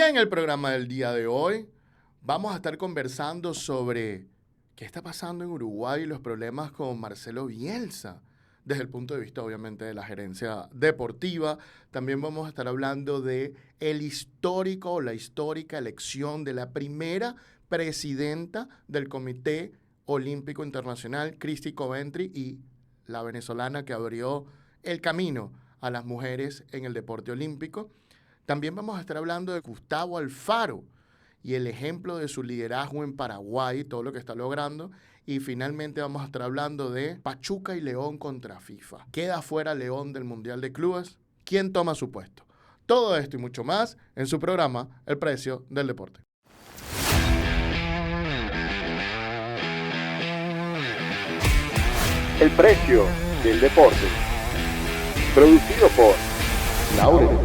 en el programa del día de hoy vamos a estar conversando sobre qué está pasando en Uruguay y los problemas con Marcelo Bielsa, desde el punto de vista obviamente de la gerencia deportiva. También vamos a estar hablando de el histórico o la histórica elección de la primera presidenta del Comité Olímpico Internacional, Christy Coventry, y la venezolana que abrió el camino a las mujeres en el deporte olímpico. También vamos a estar hablando de Gustavo Alfaro y el ejemplo de su liderazgo en Paraguay, todo lo que está logrando. Y finalmente vamos a estar hablando de Pachuca y León contra FIFA. ¿Queda fuera León del Mundial de Clubes? ¿Quién toma su puesto? Todo esto y mucho más en su programa El Precio del Deporte. El Precio del Deporte. Producido por Laurel.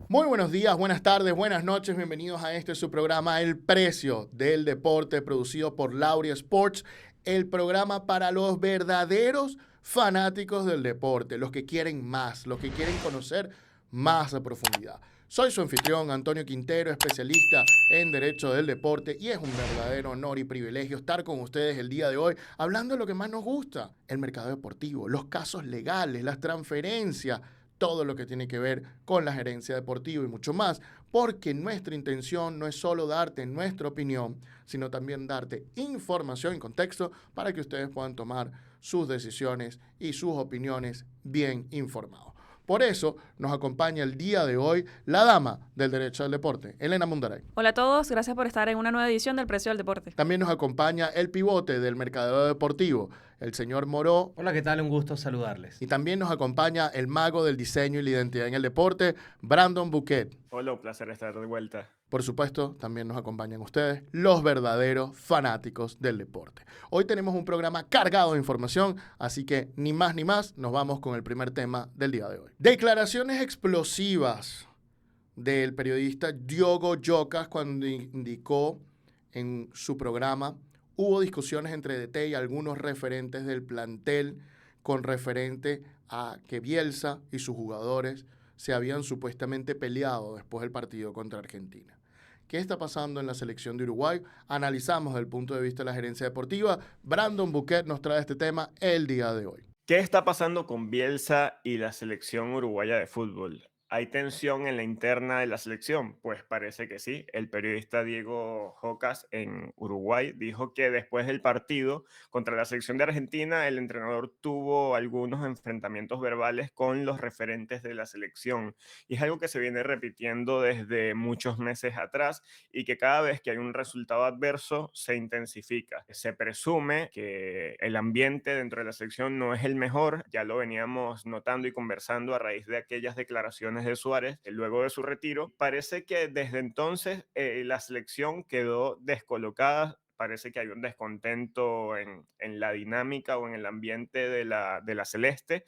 Muy buenos días, buenas tardes, buenas noches, bienvenidos a su programa El Precio del Deporte, producido por Lauria Sports, el programa para los verdaderos fanáticos del deporte, los que quieren más, los que quieren conocer más a profundidad. Soy su anfitrión, Antonio Quintero, especialista en Derecho del Deporte, y es un verdadero honor y privilegio estar con ustedes el día de hoy hablando de lo que más nos gusta, el mercado deportivo, los casos legales, las transferencias, todo lo que tiene que ver con la gerencia deportiva y mucho más, porque nuestra intención no es solo darte nuestra opinión, sino también darte información y contexto para que ustedes puedan tomar sus decisiones y sus opiniones bien informados. Por eso nos acompaña el día de hoy la dama del derecho del deporte, Elena Mundaray. Hola a todos, gracias por estar en una nueva edición del Precio del Deporte. También nos acompaña el pivote del mercadeo deportivo, el señor Moró. Hola, ¿qué tal? Un gusto saludarles. Y también nos acompaña el mago del diseño y la identidad en el deporte, Brandon Bouquet. Hola, un placer estar de vuelta. Por supuesto, también nos acompañan ustedes, los verdaderos fanáticos del deporte. Hoy tenemos un programa cargado de información, así que ni más ni más, nos vamos con el primer tema del día de hoy. Declaraciones explosivas del periodista Diogo Jocas cuando indicó en su programa: hubo discusiones entre DT y algunos referentes del plantel con referente a que Bielsa y sus jugadores se habían supuestamente peleado después del partido contra Argentina. ¿Qué está pasando en la selección de Uruguay? Analizamos desde el punto de vista de la gerencia deportiva. Brandon Bouquet nos trae este tema el día de hoy. ¿Qué está pasando con Bielsa y la selección uruguaya de fútbol? ¿Hay tensión en la interna de la selección? Pues parece que sí. El periodista Diego Jocas en Uruguay dijo que después del partido contra la selección de Argentina, el entrenador tuvo algunos enfrentamientos verbales con los referentes de la selección. Y es algo que se viene repitiendo desde muchos meses atrás y que cada vez que hay un resultado adverso se intensifica. Se presume que el ambiente dentro de la selección no es el mejor, ya lo veníamos notando y conversando a raíz de aquellas declaraciones de Suárez luego de su retiro. Parece que desde entonces la selección quedó descolocada. Parece que hay un descontento en la dinámica o en el ambiente de la celeste.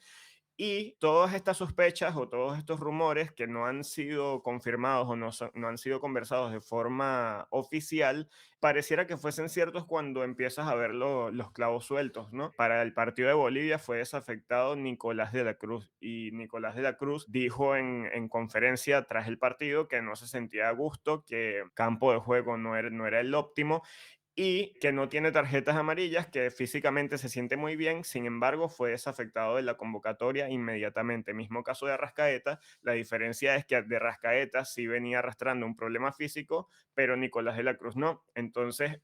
Y todas estas sospechas o todos estos rumores que no han sido confirmados o no han sido conversados de forma oficial, pareciera que fuesen ciertos cuando empiezas a ver los clavos sueltos, ¿no? Para el partido de Bolivia fue desafectado Nicolás de la Cruz, y Nicolás de la Cruz dijo en conferencia tras el partido que no se sentía a gusto, que campo de juego no era el óptimo y que no tiene tarjetas amarillas, que físicamente se siente muy bien. Sin embargo, fue desafectado de la convocatoria inmediatamente. Mismo caso de Arrascaeta. La diferencia es que de Arrascaeta sí venía arrastrando un problema físico, pero Nicolás de la Cruz no. Entonces,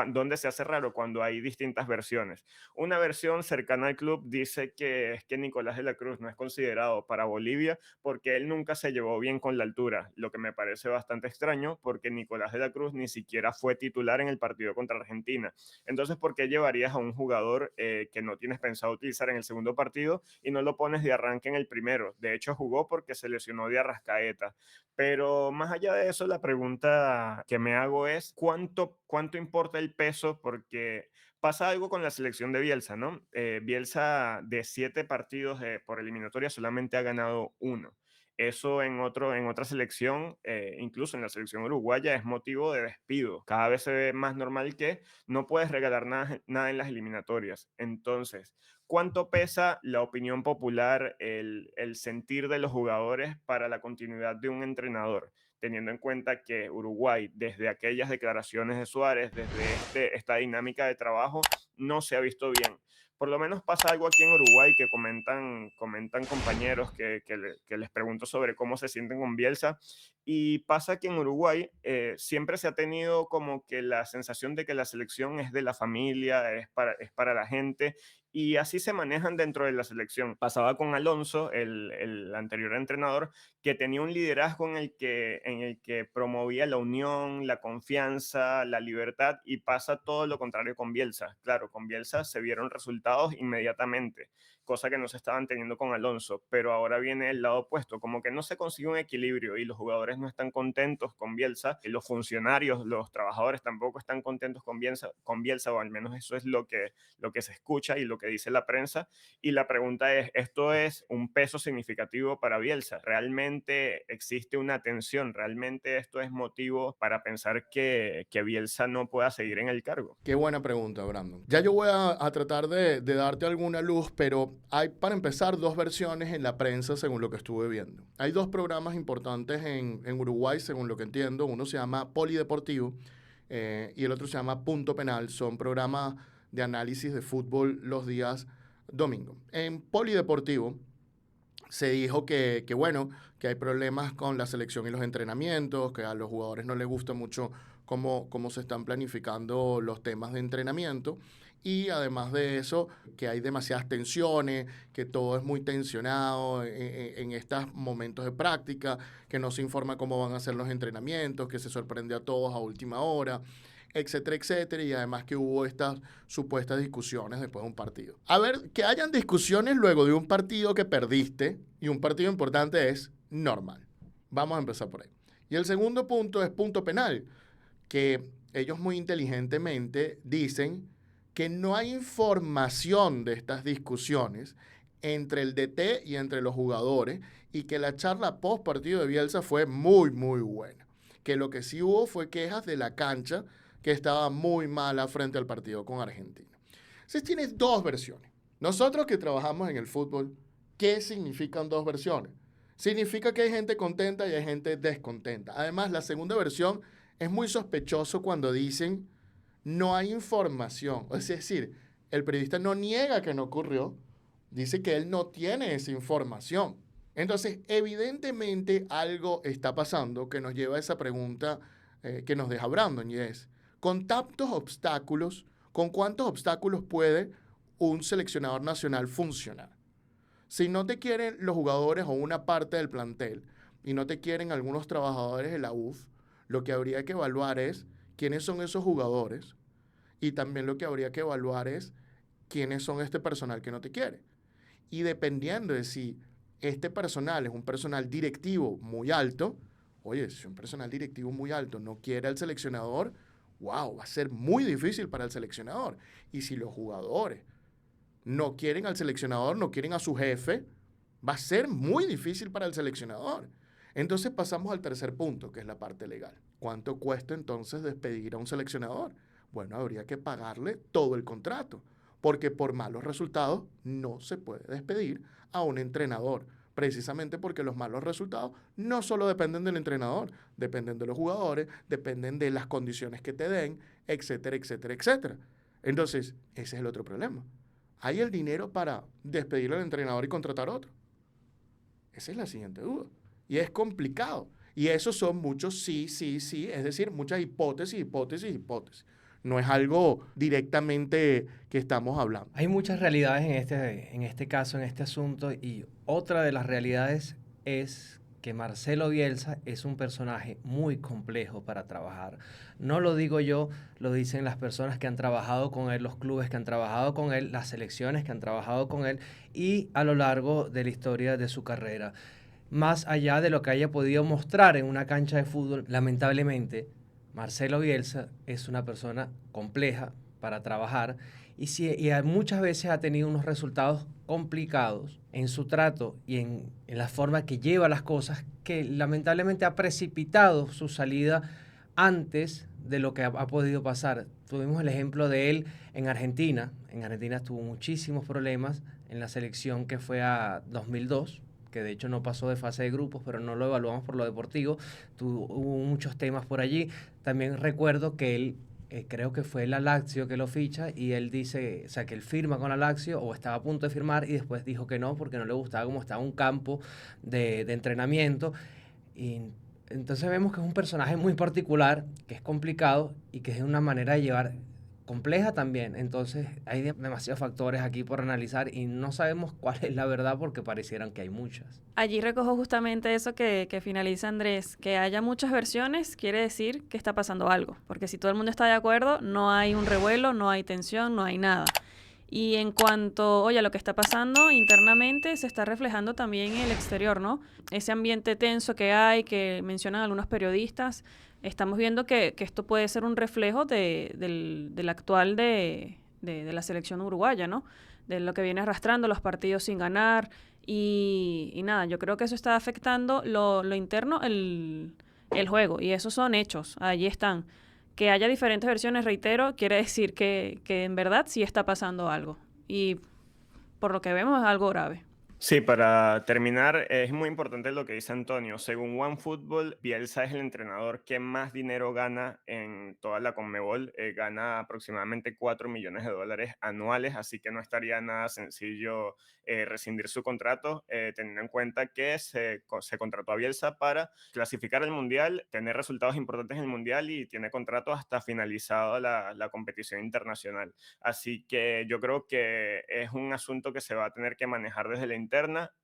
¿dónde se hace raro? Cuando hay distintas versiones. Una versión cercana al club dice que es que Nicolás de la Cruz no es considerado para Bolivia porque él nunca se llevó bien con la altura, lo que me parece bastante extraño porque Nicolás de la Cruz ni siquiera fue titular en el partido contra Argentina. Entonces, ¿por qué llevarías a un jugador que no tienes pensado utilizar en el segundo partido y no lo pones de arranque en el primero? De hecho, jugó porque se lesionó de Arrascaeta. Pero más allá de eso, la pregunta que me hago es, ¿cuánto importa el peso? Porque pasa algo con la selección de Bielsa, ¿no? Bielsa de 7 partidos por eliminatoria solamente ha ganado 1. Eso en otra selección, incluso en la selección uruguaya, es motivo de despido. Cada vez se ve más normal que no puedes regalar nada en las eliminatorias. Entonces, ¿cuánto pesa la opinión popular, el sentir de los jugadores para la continuidad de un entrenador? teniendo en cuenta que Uruguay, desde aquellas declaraciones de Suárez, desde esta dinámica de trabajo, no se ha visto bien. Por lo menos pasa algo aquí en Uruguay que comentan compañeros que les pregunto sobre cómo se sienten con Bielsa. Y pasa que en Uruguay siempre se ha tenido como que la sensación de que la selección es de la familia, es para la gente, y así se manejan dentro de la selección. Pasaba con Alonso, el anterior entrenador, que tenía un liderazgo en el que promovía la unión, la confianza, la libertad, y pasa todo lo contrario con Bielsa. Claro, con Bielsa se vieron resultados inmediatamente, cosa que no se estaban teniendo con Alonso, pero ahora viene el lado opuesto, como que no se consigue un equilibrio y los jugadores no están contentos con Bielsa, y los funcionarios, los trabajadores tampoco están contentos con Bielsa, o al menos eso es lo que se escucha y lo que dice la prensa. Y la pregunta es, ¿esto es un peso significativo para Bielsa? ¿Realmente existe una tensión? ¿Realmente esto es motivo para pensar que Bielsa no pueda seguir en el cargo? Qué buena pregunta, Brandon. Ya yo voy a tratar de darte alguna luz, pero hay, para empezar, dos versiones en la prensa según lo que estuve viendo. Hay dos programas importantes en Uruguay, según lo que entiendo. Uno se llama Polideportivo y el otro se llama Punto Penal. Son programas de análisis de fútbol los días domingo. En Polideportivo se dijo que hay problemas con la selección y los entrenamientos, que a los jugadores no les gusta mucho cómo se están planificando los temas de entrenamiento, y además de eso, que hay demasiadas tensiones, que todo es muy tensionado en estos momentos de práctica, que no se informa cómo van a ser los entrenamientos, que se sorprende a todos a última hora, etcétera, etcétera, y además que hubo estas supuestas discusiones después de un partido. A ver, que hayan discusiones luego de un partido que perdiste y un partido importante es normal. Vamos a empezar por ahí. Y el segundo punto es punto penal, que ellos muy inteligentemente dicen que no hay información de estas discusiones entre el DT y entre los jugadores, y que la charla post partido de Bielsa fue muy, muy buena. Que lo que sí hubo fue quejas de la cancha, que estaba muy mala frente al partido con Argentina. Entonces tienes dos versiones. Nosotros que trabajamos en el fútbol, ¿qué significan dos versiones? Significa que hay gente contenta y hay gente descontenta. Además, la segunda versión es muy sospechoso cuando dicen no hay información. Es decir, el periodista no niega que no ocurrió, dice que él no tiene esa información. Entonces, evidentemente algo está pasando que nos lleva a esa pregunta que nos deja Brandon, y es, con tantos obstáculos, ¿con cuántos obstáculos puede un seleccionador nacional funcionar? Si no te quieren los jugadores o una parte del plantel y no te quieren algunos trabajadores de la UF, lo que habría que evaluar es quiénes son esos jugadores, y también lo que habría que evaluar es quiénes son este personal que no te quiere. Y dependiendo de si este personal es un personal directivo muy alto, oye, si un personal directivo muy alto no quiere al seleccionador, wow, va a ser muy difícil para el seleccionador. Y si los jugadores no quieren al seleccionador, no quieren a su jefe, va a ser muy difícil para el seleccionador. Entonces pasamos al tercer punto, que es la parte legal. ¿Cuánto cuesta entonces despedir a un seleccionador? Bueno, habría que pagarle todo el contrato, porque por malos resultados no se puede despedir a un entrenador, precisamente porque los malos resultados no solo dependen del entrenador, dependen de los jugadores, dependen de las condiciones que te den, etcétera, etcétera, etcétera. Entonces, ese es el otro problema. ¿Hay el dinero para despedir al entrenador y contratar otro? Esa es la siguiente duda. Y es complicado. Y esos son muchos sí, es decir, muchas hipótesis. No es algo directamente que estamos hablando. Hay muchas realidades en este caso, en este asunto, y otra de las realidades es que Marcelo Bielsa es un personaje muy complejo para trabajar. No lo digo yo, lo dicen las personas que han trabajado con él, los clubes que han trabajado con él, las selecciones que han trabajado con él, y a lo largo de la historia de su carrera. Más allá de lo que haya podido mostrar en una cancha de fútbol, lamentablemente, Marcelo Bielsa es una persona compleja para trabajar y muchas veces ha tenido unos resultados complicados en su trato y en la forma que lleva las cosas, que lamentablemente ha precipitado su salida antes de lo que ha podido pasar. Tuvimos el ejemplo de él en Argentina. En Argentina tuvo muchísimos problemas en la selección que fue a 2002, que de hecho no pasó de fase de grupos, pero no lo evaluamos por lo deportivo. Hubo muchos temas por allí. También recuerdo que él, creo que fue la Lazio que lo ficha, y él dice, o sea, que él firma con la Lazio o estaba a punto de firmar, y después dijo que no porque no le gustaba cómo estaba un campo de entrenamiento. Y entonces vemos que es un personaje muy particular, que es complicado y que es una manera de llevar compleja también. Entonces hay demasiados factores aquí por analizar y no sabemos cuál es la verdad porque parecieran que hay muchas. Allí recojo justamente eso que finaliza Andrés, que haya muchas versiones quiere decir que está pasando algo, porque si todo el mundo está de acuerdo, no hay un revuelo, no hay tensión, no hay nada. Y en cuanto, oye, a lo que está pasando internamente, se está reflejando también en el exterior, ¿no? Ese ambiente tenso que hay, que mencionan algunos periodistas, estamos viendo que esto puede ser un reflejo del actual de la selección uruguaya, ¿no? De lo que viene arrastrando, los partidos sin ganar. Y nada, yo creo que eso está afectando lo interno, el juego. Y esos son hechos, allí están. Que haya diferentes versiones, reitero, quiere decir que en verdad sí está pasando algo. Y por lo que vemos es algo grave. Sí, para terminar, es muy importante lo que dice Antonio. Según OneFootball, Bielsa es el entrenador que más dinero gana en toda la Conmebol. Gana aproximadamente $4 millones anuales, así que no estaría nada sencillo rescindir su contrato, teniendo en cuenta que se contrató a Bielsa para clasificar el Mundial, tener resultados importantes en el Mundial y tiene contrato hasta finalizado la competición internacional. Así que yo creo que es un asunto que se va a tener que manejar desde la interna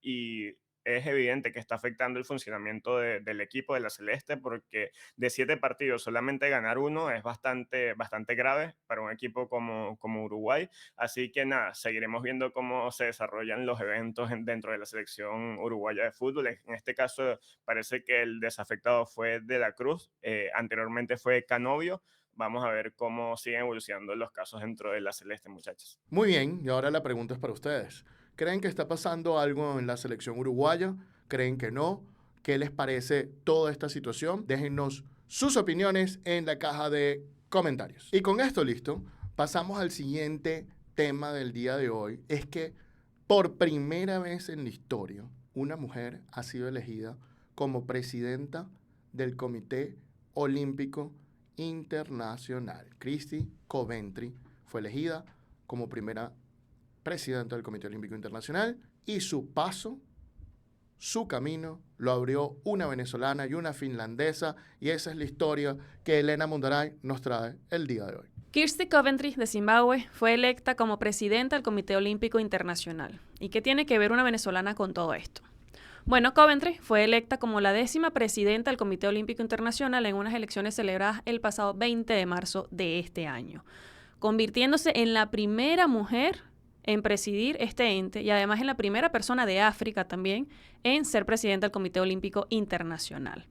y es evidente que está afectando el funcionamiento del equipo de la Celeste, porque de 7 partidos solamente ganar uno es bastante grave para un equipo como Uruguay. Así que nada, seguiremos viendo cómo se desarrollan los eventos dentro de la selección uruguaya de fútbol. En este caso parece que el desafectado fue De la Cruz, anteriormente fue Canovio. Vamos a ver cómo siguen evolucionando los casos dentro de la Celeste, muchachos. Muy bien, y ahora la pregunta es para ustedes. ¿Creen que está pasando algo en la selección uruguaya? ¿Creen que no? ¿Qué les parece toda esta situación? Déjennos sus opiniones en la caja de comentarios. Y con esto listo, pasamos al siguiente tema del día de hoy. Es que por primera vez en la historia, una mujer ha sido elegida como presidenta del Comité Olímpico Internacional. Christy Coventry fue elegida como primera presidenta del Comité Olímpico Internacional y su paso, su camino, lo abrió una venezolana y una finlandesa, y esa es la historia que Elena Mundaray nos trae el día de hoy. Christy Coventry de Zimbabue fue electa como presidenta del Comité Olímpico Internacional. ¿Y qué tiene que ver una venezolana con todo esto? Bueno, Coventry fue electa como la 10ª presidenta del Comité Olímpico Internacional en unas elecciones celebradas el pasado 20 de marzo de este año, convirtiéndose en la primera mujer en presidir este ente y además en la primera persona de África también en ser presidenta del Comité Olímpico Internacional.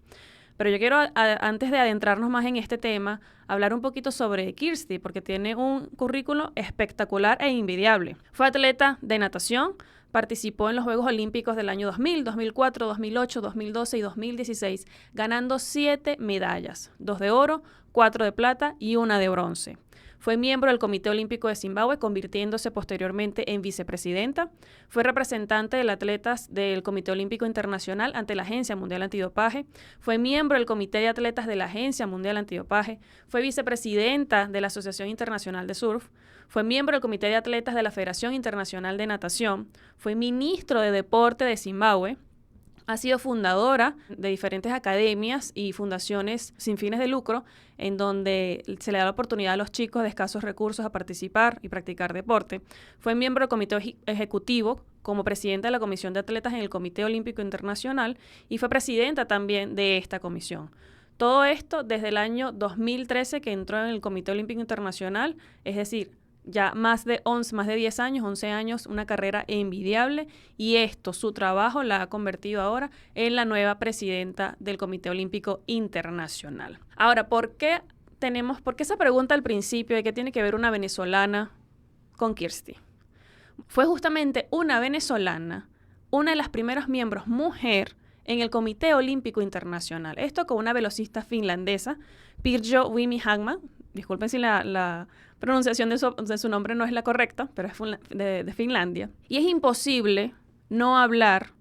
Pero yo quiero, antes de adentrarnos más en este tema, hablar un poquito sobre Christy, porque tiene un currículo espectacular e envidiable. Fue atleta de natación, participó en los Juegos Olímpicos del año 2000, 2004, 2008, 2012 y 2016, ganando 7 medallas, 2 de oro, 4 de plata y 1 de bronce. Fue miembro del Comité Olímpico de Zimbabue, convirtiéndose posteriormente en vicepresidenta. Fue representante de atletas del Comité Olímpico Internacional ante la Agencia Mundial Antidopaje. Fue miembro del Comité de Atletas de la Agencia Mundial Antidopaje. Fue vicepresidenta de la Asociación Internacional de Surf. Fue miembro del Comité de Atletas de la Federación Internacional de Natación. Fue ministro de Deporte de Zimbabue. Ha sido fundadora de diferentes academias y fundaciones sin fines de lucro en donde se le da la oportunidad a los chicos de escasos recursos a participar y practicar deporte. Fue miembro del Comité Ejecutivo como presidenta de la Comisión de Atletas en el Comité Olímpico Internacional y fue presidenta también de esta comisión. Todo esto desde el año 2013 que entró en el Comité Olímpico Internacional, es decir, ya más de 10 años, 11 años, una carrera envidiable, y esto, su trabajo, la ha convertido ahora en la nueva presidenta del Comité Olímpico Internacional. Ahora, ¿por qué esa pregunta al principio de qué tiene que ver una venezolana con Christy? Fue justamente una venezolana, una de las primeras miembros mujer en el Comité Olímpico Internacional. Esto con una velocista finlandesa, Pirjo Uimi-Hagman. Disculpen si la pronunciación de su nombre no es la correcta, pero es de Finlandia. Y es imposible no hablar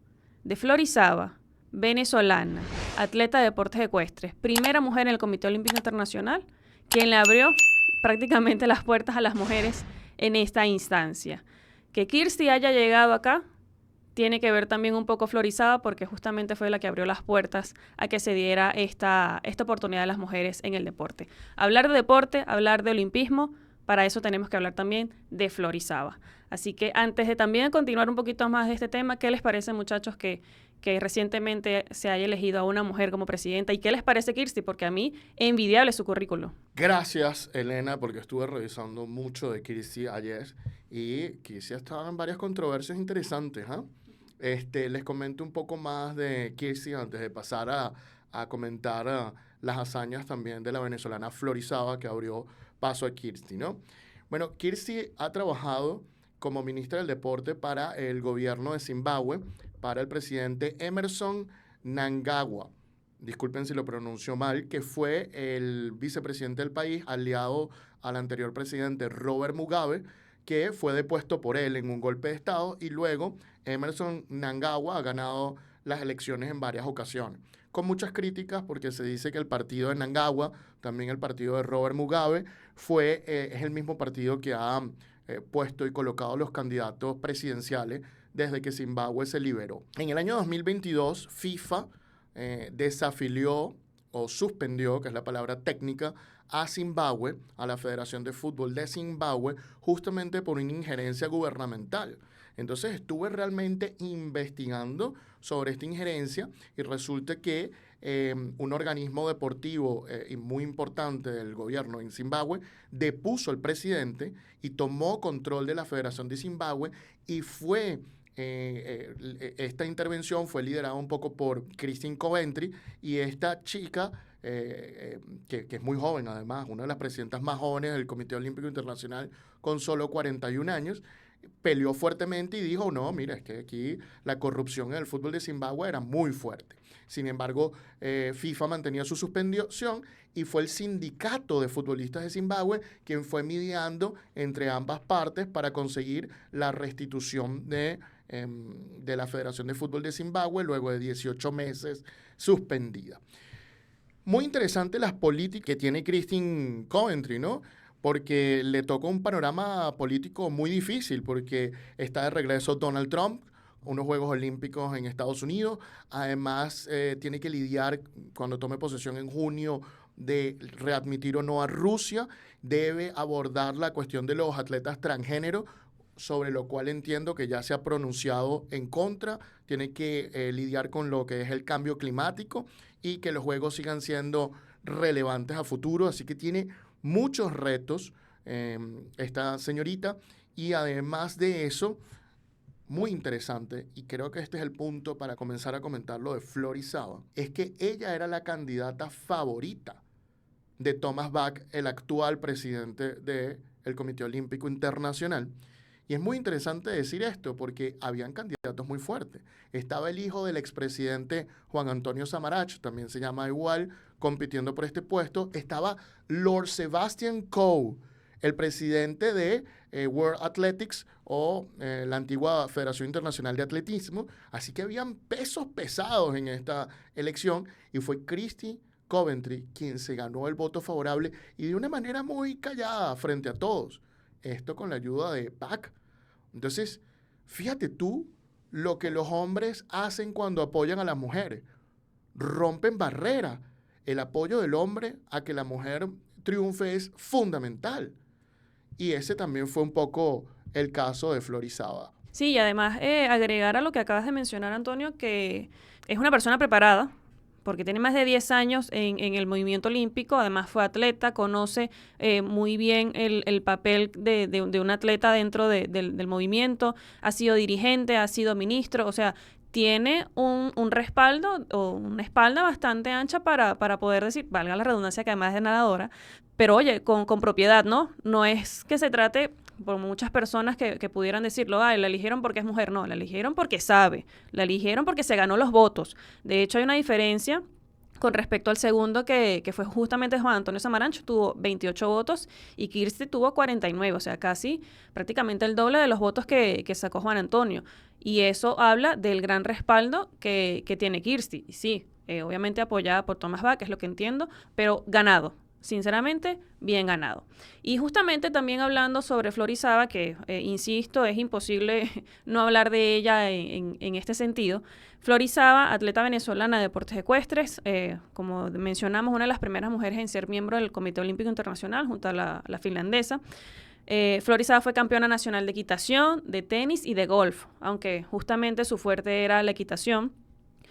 de Florizaba, venezolana, atleta de deportes ecuestres, primera mujer en el Comité Olímpico Internacional, quien le abrió prácticamente las puertas a las mujeres en esta instancia. Que Kirsty haya llegado acá tiene que ver también un poco Florizaba, porque justamente fue la que abrió las puertas a que se diera esta oportunidad a las mujeres en el deporte. Hablar de deporte, hablar de olimpismo, para eso tenemos que hablar también de Florizaba. Así que antes de también continuar un poquito más de este tema, ¿qué les parece, muchachos, que recientemente se haya elegido a una mujer como presidenta? ¿Y qué les parece Kirsty? Porque a mí, envidiable su currículo. Gracias, Elena, porque estuve revisando mucho de Kirsty ayer y Kirsty estaba en varias controversias interesantes. Les comento un poco más de Kirsty antes de pasar a comentar las hazañas también de la venezolana Florizaba, que abrió paso a Kirsty, ¿no? Bueno, Kirsty ha trabajado como ministra del Deporte para el gobierno de Zimbabue, para el presidente Emmerson Mnangagwa. Disculpen si lo pronuncio mal, que fue el vicepresidente del país, aliado al anterior presidente Robert Mugabe, que fue depuesto por él en un golpe de Estado, y luego Emmerson Mnangagwa ha ganado las elecciones en varias ocasiones, con muchas críticas porque se dice que el partido de Mnangagwa, también el partido de Robert Mugabe, es el mismo partido que ha puesto y colocado los candidatos presidenciales desde que Zimbabue se liberó. En el año 2022, FIFA desafilió o suspendió, que es la palabra técnica, a Zimbabue, a la Federación de Fútbol de Zimbabue, justamente por una injerencia gubernamental. Entonces estuve realmente investigando sobre esta injerencia y resulta que un organismo deportivo y muy importante del gobierno en Zimbabue depuso al presidente y tomó control de la Federación de Zimbabue, y esta intervención fue liderada un poco por Christine Coventry, y esta chica, que es muy joven además, una de las presidentas más jóvenes del Comité Olímpico Internacional con solo 41 años, peleó fuertemente y dijo, no, mira, es que aquí la corrupción en el fútbol de Zimbabue era muy fuerte. Sin embargo, FIFA mantenía su suspensión y fue el sindicato de futbolistas de Zimbabue quien fue mediando entre ambas partes para conseguir la restitución de la Federación de Fútbol de Zimbabue luego de 18 meses suspendida. Muy interesante las políticas que tiene Christine Coventry, ¿no? Porque le tocó un panorama político muy difícil, porque está de regreso Donald Trump, unos Juegos Olímpicos en Estados Unidos. Además, tiene que lidiar, cuando tome posesión en junio, de readmitir o no a Rusia. Debe abordar la cuestión de los atletas transgénero, sobre lo cual entiendo que ya se ha pronunciado en contra. Tiene que lidiar con lo que es el cambio climático y que los Juegos sigan siendo relevantes a futuro. Así que tiene muchos retos esta señorita, y además de eso, muy interesante, y creo que este es el punto para comenzar a comentar lo de Florizaba, es que ella era la candidata favorita de Thomas Bach, el actual presidente del Comité Olímpico Internacional. Y es muy interesante decir esto porque habían candidatos muy fuertes. Estaba el hijo del expresidente Juan Antonio Samaranch, también se llama igual, compitiendo por este puesto. Estaba Lord Sebastian Coe, el presidente de World Athletics o la antigua Federación Internacional de Atletismo. Así que habían pesos pesados en esta elección, y fue Christine Coventry quien se ganó el voto favorable, y de una manera muy callada frente a todos. Esto con la ayuda de Bach. Entonces, fíjate tú lo que los hombres hacen cuando apoyan a las mujeres. Rompen barreras. El apoyo del hombre a que la mujer triunfe es fundamental. Y ese también fue un poco el caso de Florizaba. Sí, y además agregar a lo que acabas de mencionar, Antonio, que es una persona preparada, porque tiene más de 10 años en el movimiento olímpico. Además fue atleta, conoce muy bien el papel de un atleta dentro del movimiento, ha sido dirigente, ha sido ministro, o sea, tiene un respaldo o una espalda bastante ancha para poder decir, valga la redundancia, que además es nadadora, pero oye, con propiedad, ¿no? No es que se trate, por muchas personas que pudieran decirlo, la eligieron porque es mujer. No, la eligieron porque sabe, la eligieron porque se ganó los votos. De hecho, hay una diferencia con respecto al segundo, que fue justamente Juan Antonio Samaranch, tuvo 28 votos y Kirsty tuvo 49, o sea, casi prácticamente el doble de los votos que sacó Juan Antonio. Y eso habla del gran respaldo que tiene Kirsty. Y sí, obviamente apoyada por Thomas Bach, es lo que entiendo, pero ganado. Sinceramente, bien ganado. Y justamente también hablando sobre Florizaba, que insisto, es imposible no hablar de ella en este sentido. Florizaba, atleta venezolana de deportes ecuestres, como mencionamos, una de las primeras mujeres en ser miembro del Comité Olímpico Internacional junto a la finlandesa. Florizaba fue campeona nacional de equitación, de tenis y de golf, aunque justamente su fuerte era la equitación.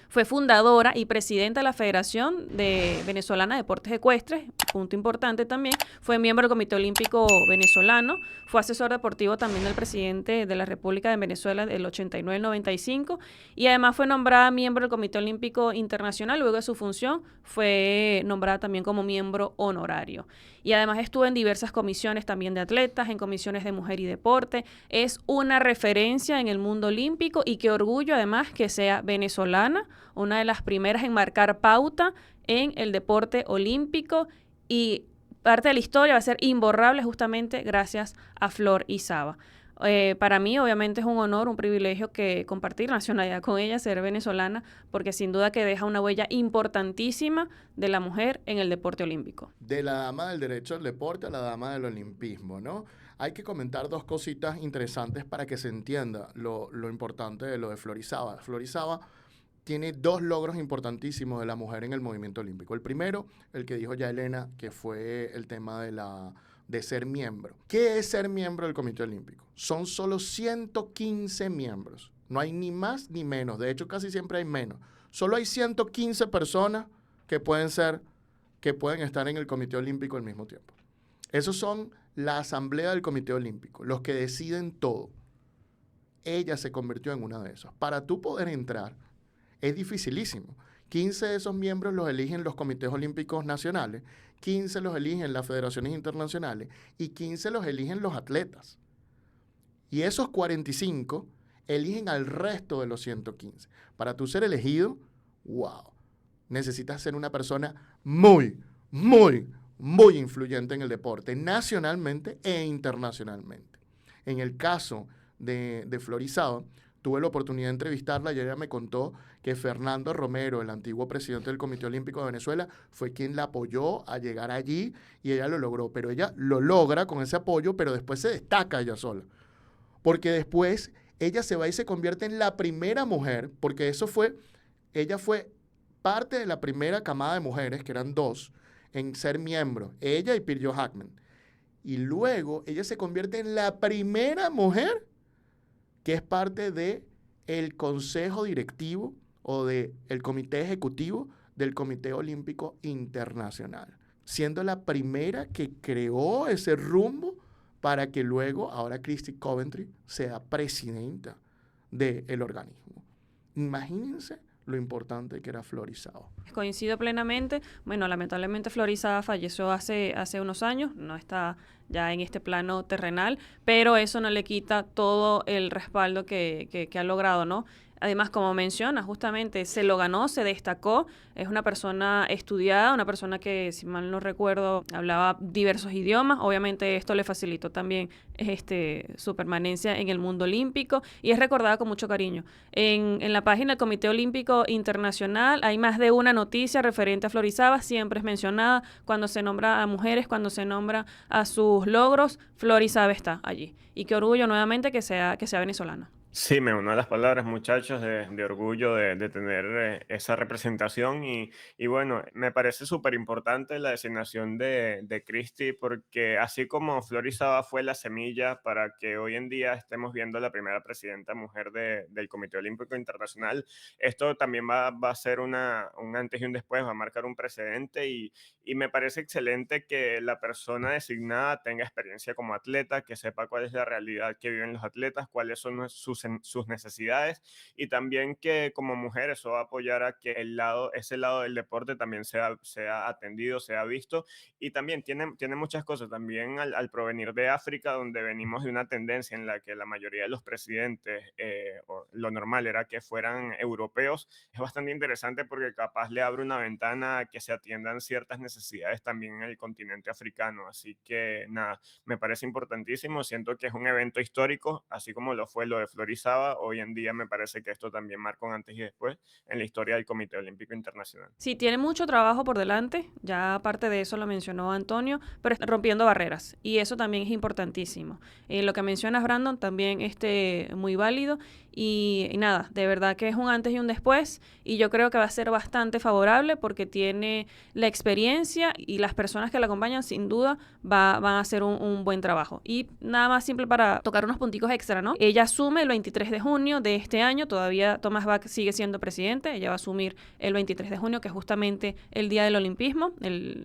Fue fundadora y presidenta de la Federación Venezolana de Deportes Ecuestres, punto importante también. Fue miembro del Comité Olímpico Venezolano. Fue asesor deportivo también del presidente de la República de Venezuela del 89 al 95. Y además fue nombrada miembro del Comité Olímpico Internacional. Luego de su función fue nombrada también como miembro honorario. Y además estuvo en diversas comisiones también de atletas, en comisiones de mujer y deporte. Es una referencia en el mundo olímpico y qué orgullo además que sea venezolana, una de las primeras en marcar pauta en el deporte olímpico, y parte de la historia va a ser imborrable justamente gracias a Florizaba. Para mí obviamente es un honor, un privilegio que compartir nacionalidad con ella, ser venezolana, porque sin duda que deja una huella importantísima de la mujer en el deporte olímpico. De la dama del derecho al deporte a la dama del olimpismo, ¿no? Hay que comentar dos cositas interesantes para que se entienda lo importante de lo de Florizaba. Florizaba tiene dos logros importantísimos de la mujer en el movimiento olímpico. El primero, el que dijo ya Elena, que fue el tema de ser miembro. ¿Qué es ser miembro del Comité Olímpico? Son solo 115 miembros. No hay ni más ni menos. De hecho, casi siempre hay menos. Solo hay 115 personas que pueden estar en el Comité Olímpico al mismo tiempo. Esos son la asamblea del Comité Olímpico, los que deciden todo. Ella se convirtió en una de esas. Para tú poder entrar, es dificilísimo. 15 de esos miembros los eligen los comités olímpicos nacionales, 15 los eligen las federaciones internacionales y 15 los eligen los atletas. Y esos 45 eligen al resto de los 115. Para tú ser elegido, wow, necesitas ser una persona muy, muy, muy influyente en el deporte, nacionalmente e internacionalmente. En el caso de Florizaba, tuve la oportunidad de entrevistarla y ella me contó que Fernando Romero, el antiguo presidente del Comité Olímpico de Venezuela, fue quien la apoyó a llegar allí y ella lo logró. Pero ella lo logra con ese apoyo, pero después se destaca ella sola. Porque después ella se va y se convierte en la primera mujer, porque ella fue parte de la primera camada de mujeres, que eran dos, en ser miembro, ella y Pirjo Hackman. Y luego ella se convierte en la primera mujer que es parte del consejo directivo o del comité ejecutivo del Comité Olímpico Internacional, siendo la primera que creó ese rumbo para que luego, ahora Christy Coventry, sea presidenta del organismo. Imagínense lo importante que era Florizaba. Coincido plenamente. Bueno, lamentablemente Florizaba falleció hace unos años, no está ya en este plano terrenal, pero eso no le quita todo el respaldo que ha logrado, ¿no? Además, como menciona, justamente se lo ganó, se destacó, es una persona estudiada, una persona que, si mal no recuerdo, hablaba diversos idiomas. Obviamente esto le facilitó también su permanencia en el mundo olímpico y es recordada con mucho cariño. En la página del Comité Olímpico Internacional hay más de una noticia referente a Florizaba, siempre es mencionada cuando se nombra a mujeres, cuando se nombra a sus logros, Florizaba está allí. Y qué orgullo nuevamente que sea venezolana. Sí, me uno a las palabras, muchachos, de orgullo de tener esa representación y bueno, me parece súper importante la designación de Christy porque así como Florizaba fue la semilla para que hoy en día estemos viendo la primera presidenta mujer del Comité Olímpico Internacional, esto también va a ser un antes y un después, va a marcar un precedente y me parece excelente que la persona designada tenga experiencia como atleta, que sepa cuál es la realidad que viven los atletas, cuáles son sus sus necesidades, y también que como mujer eso va a apoyar a que ese lado del deporte también sea atendido, sea visto, y también tiene muchas cosas, también al provenir de África, donde venimos de una tendencia en la que la mayoría de los presidentes, lo normal era que fueran europeos. Es bastante interesante porque capaz le abre una ventana a que se atiendan ciertas necesidades también en el continente africano, así que nada, me parece importantísimo, siento que es un evento histórico, así como lo fue lo de Florizaba. Hoy en día me parece que esto también marca un antes y después en la historia del Comité Olímpico Internacional. Sí, tiene mucho trabajo por delante, ya aparte de eso lo mencionó Antonio, pero está rompiendo barreras y eso también es importantísimo. Lo que mencionas, Brandon, también muy válido y nada, de verdad que es un antes y un después y yo creo que va a ser bastante favorable porque tiene la experiencia y las personas que la acompañan sin duda van a hacer un buen trabajo. Y nada más simple para tocar unos punticos extra, ¿no? Ella asume el 23 de junio de este año, todavía Thomas Bach sigue siendo presidente, ella va a asumir el 23 de junio, que es justamente el día del olimpismo, del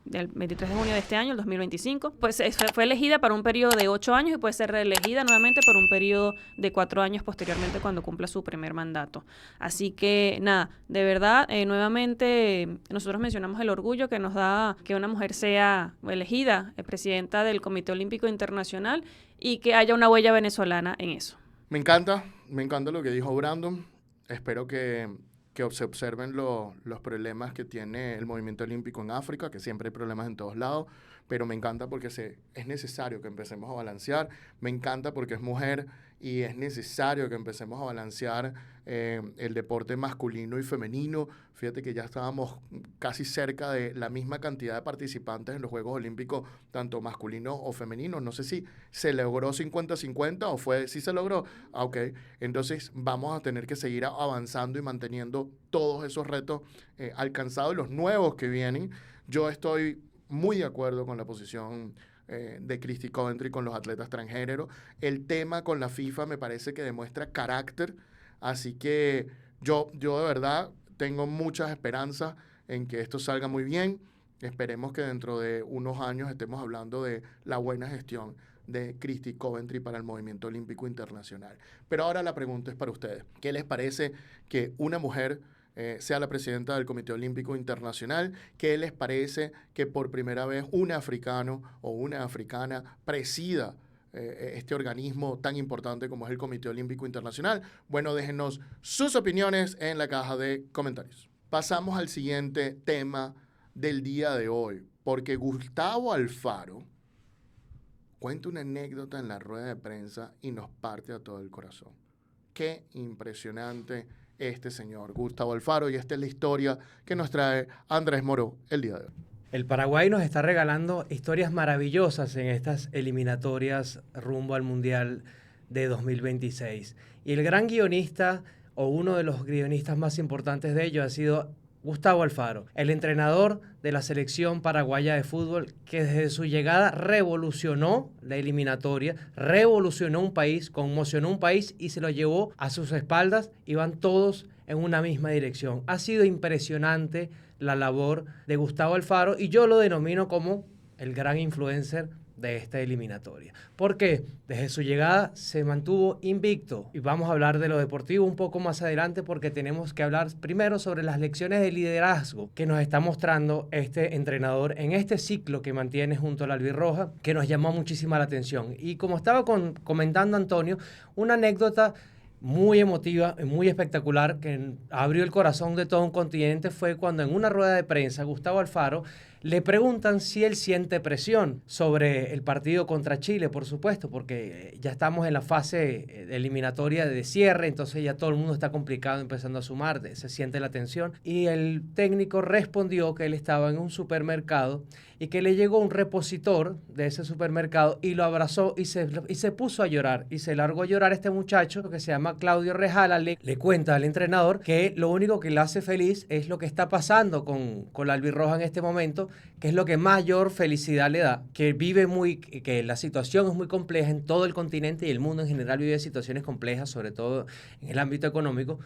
23 de junio de este año, el 2025. Pues fue elegida para un periodo de 8 años y puede ser reelegida nuevamente por un periodo de 4 años posteriormente cuando cumpla su primer mandato. Así que nada, de verdad, nuevamente nosotros mencionamos el orgullo que nos da que una mujer sea elegida presidenta del Comité Olímpico Internacional y que haya una huella venezolana en eso. Me encanta lo que dijo Brandon. Espero que se observen los problemas que tiene el movimiento olímpico en África, que siempre hay problemas en todos lados, pero me encanta porque es necesario que empecemos a balancear, me encanta porque es mujer y es necesario que empecemos a balancear el deporte masculino y femenino. Fíjate que ya estábamos casi cerca de la misma cantidad de participantes en los Juegos Olímpicos, tanto masculinos o femeninos. No sé si se logró 50-50 o si se logró. Ok, entonces vamos a tener que seguir avanzando y manteniendo todos esos retos alcanzados y los nuevos que vienen. Yo estoy muy de acuerdo con la posición de Christy Coventry con los atletas transgénero. El tema con la FIFA me parece que demuestra carácter, así que yo de verdad tengo muchas esperanzas en que esto salga muy bien. Esperemos que dentro de unos años estemos hablando de la buena gestión de Christy Coventry para el Movimiento Olímpico Internacional. Pero ahora la pregunta es para ustedes. ¿Qué les parece que una mujer sea la presidenta del Comité Olímpico Internacional? ¿Qué les parece que por primera vez un africano o una africana presida este organismo tan importante como es el Comité Olímpico Internacional? Bueno, déjenos sus opiniones en la caja de comentarios. Pasamos al siguiente tema del día de hoy, porque Gustavo Alfaro cuenta una anécdota en la rueda de prensa y nos parte a todo el corazón. Qué impresionante este señor Gustavo Alfaro, y esta es la historia que nos trae Andrés Moró el día de hoy. El Paraguay nos está regalando historias maravillosas en estas eliminatorias rumbo al Mundial de 2026. Y el gran guionista, o uno de los guionistas más importantes de ellos, ha sido Gustavo Alfaro, el entrenador de la selección paraguaya de fútbol, que desde su llegada revolucionó la eliminatoria, revolucionó un país, conmocionó un país y se lo llevó a sus espaldas y van todos en una misma dirección. Ha sido impresionante la labor de Gustavo Alfaro y yo lo denomino como el gran influencer de esta eliminatoria. Porque desde su llegada se mantuvo invicto. Y vamos a hablar de lo deportivo un poco más adelante porque tenemos que hablar primero sobre las lecciones de liderazgo que nos está mostrando este entrenador en este ciclo que mantiene junto al albirroja, que nos llamó muchísima la atención. Y como estaba comentando Antonio, una anécdota muy emotiva y muy espectacular que abrió el corazón de todo un continente fue cuando en una rueda de prensa Gustavo Alfaro le preguntan si él siente presión sobre el partido contra Chile, por supuesto, porque ya estamos en la fase eliminatoria de cierre, entonces ya todo el mundo está complicado empezando a sumar, se siente la tensión. Y el técnico respondió que él estaba en un supermercado y que le llegó un repositor de ese supermercado y lo abrazó y se puso a llorar. Y se largó a llorar este muchacho que se llama Claudio Rejala. Le cuenta al entrenador que lo único que le hace feliz es lo que está pasando con la albirroja en este momento, que es lo que mayor felicidad le da, que la situación es muy compleja en todo el continente y el mundo en general vive situaciones complejas, sobre todo en el ámbito económico,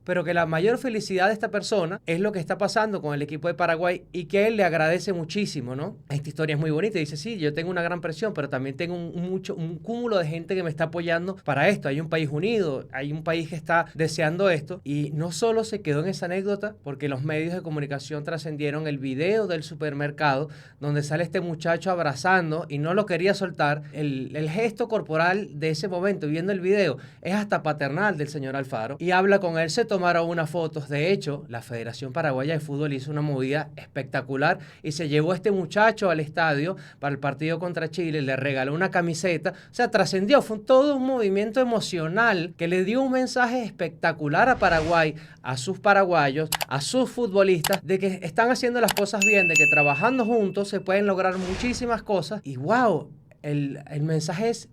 pero que la mayor felicidad de esta persona es lo que está pasando con el equipo de Paraguay y que él le agradece muchísimo, ¿no? Esta historia es muy bonita. Dice, sí, yo tengo una gran presión, pero también tengo un cúmulo de gente que me está apoyando para esto. Hay un país unido, hay un país que está deseando esto. Y no solo se quedó en esa anécdota, porque los medios de comunicación trascendieron el video del supermercado donde sale este muchacho abrazando y no lo quería soltar. El gesto corporal de ese momento, viendo el video, es hasta paternal del señor Alfaro y habla con él, se tomaron unas fotos. De hecho, la Federación Paraguaya de Fútbol hizo una movida espectacular y se llevó a este muchacho al estadio para el partido contra Chile, le regaló una camiseta, o sea, trascendió, fue todo un movimiento emocional que le dio un mensaje espectacular a Paraguay, a sus paraguayos, a sus futbolistas, de que están haciendo las cosas bien, de que trabajando juntos se pueden lograr muchísimas cosas y wow, el mensaje es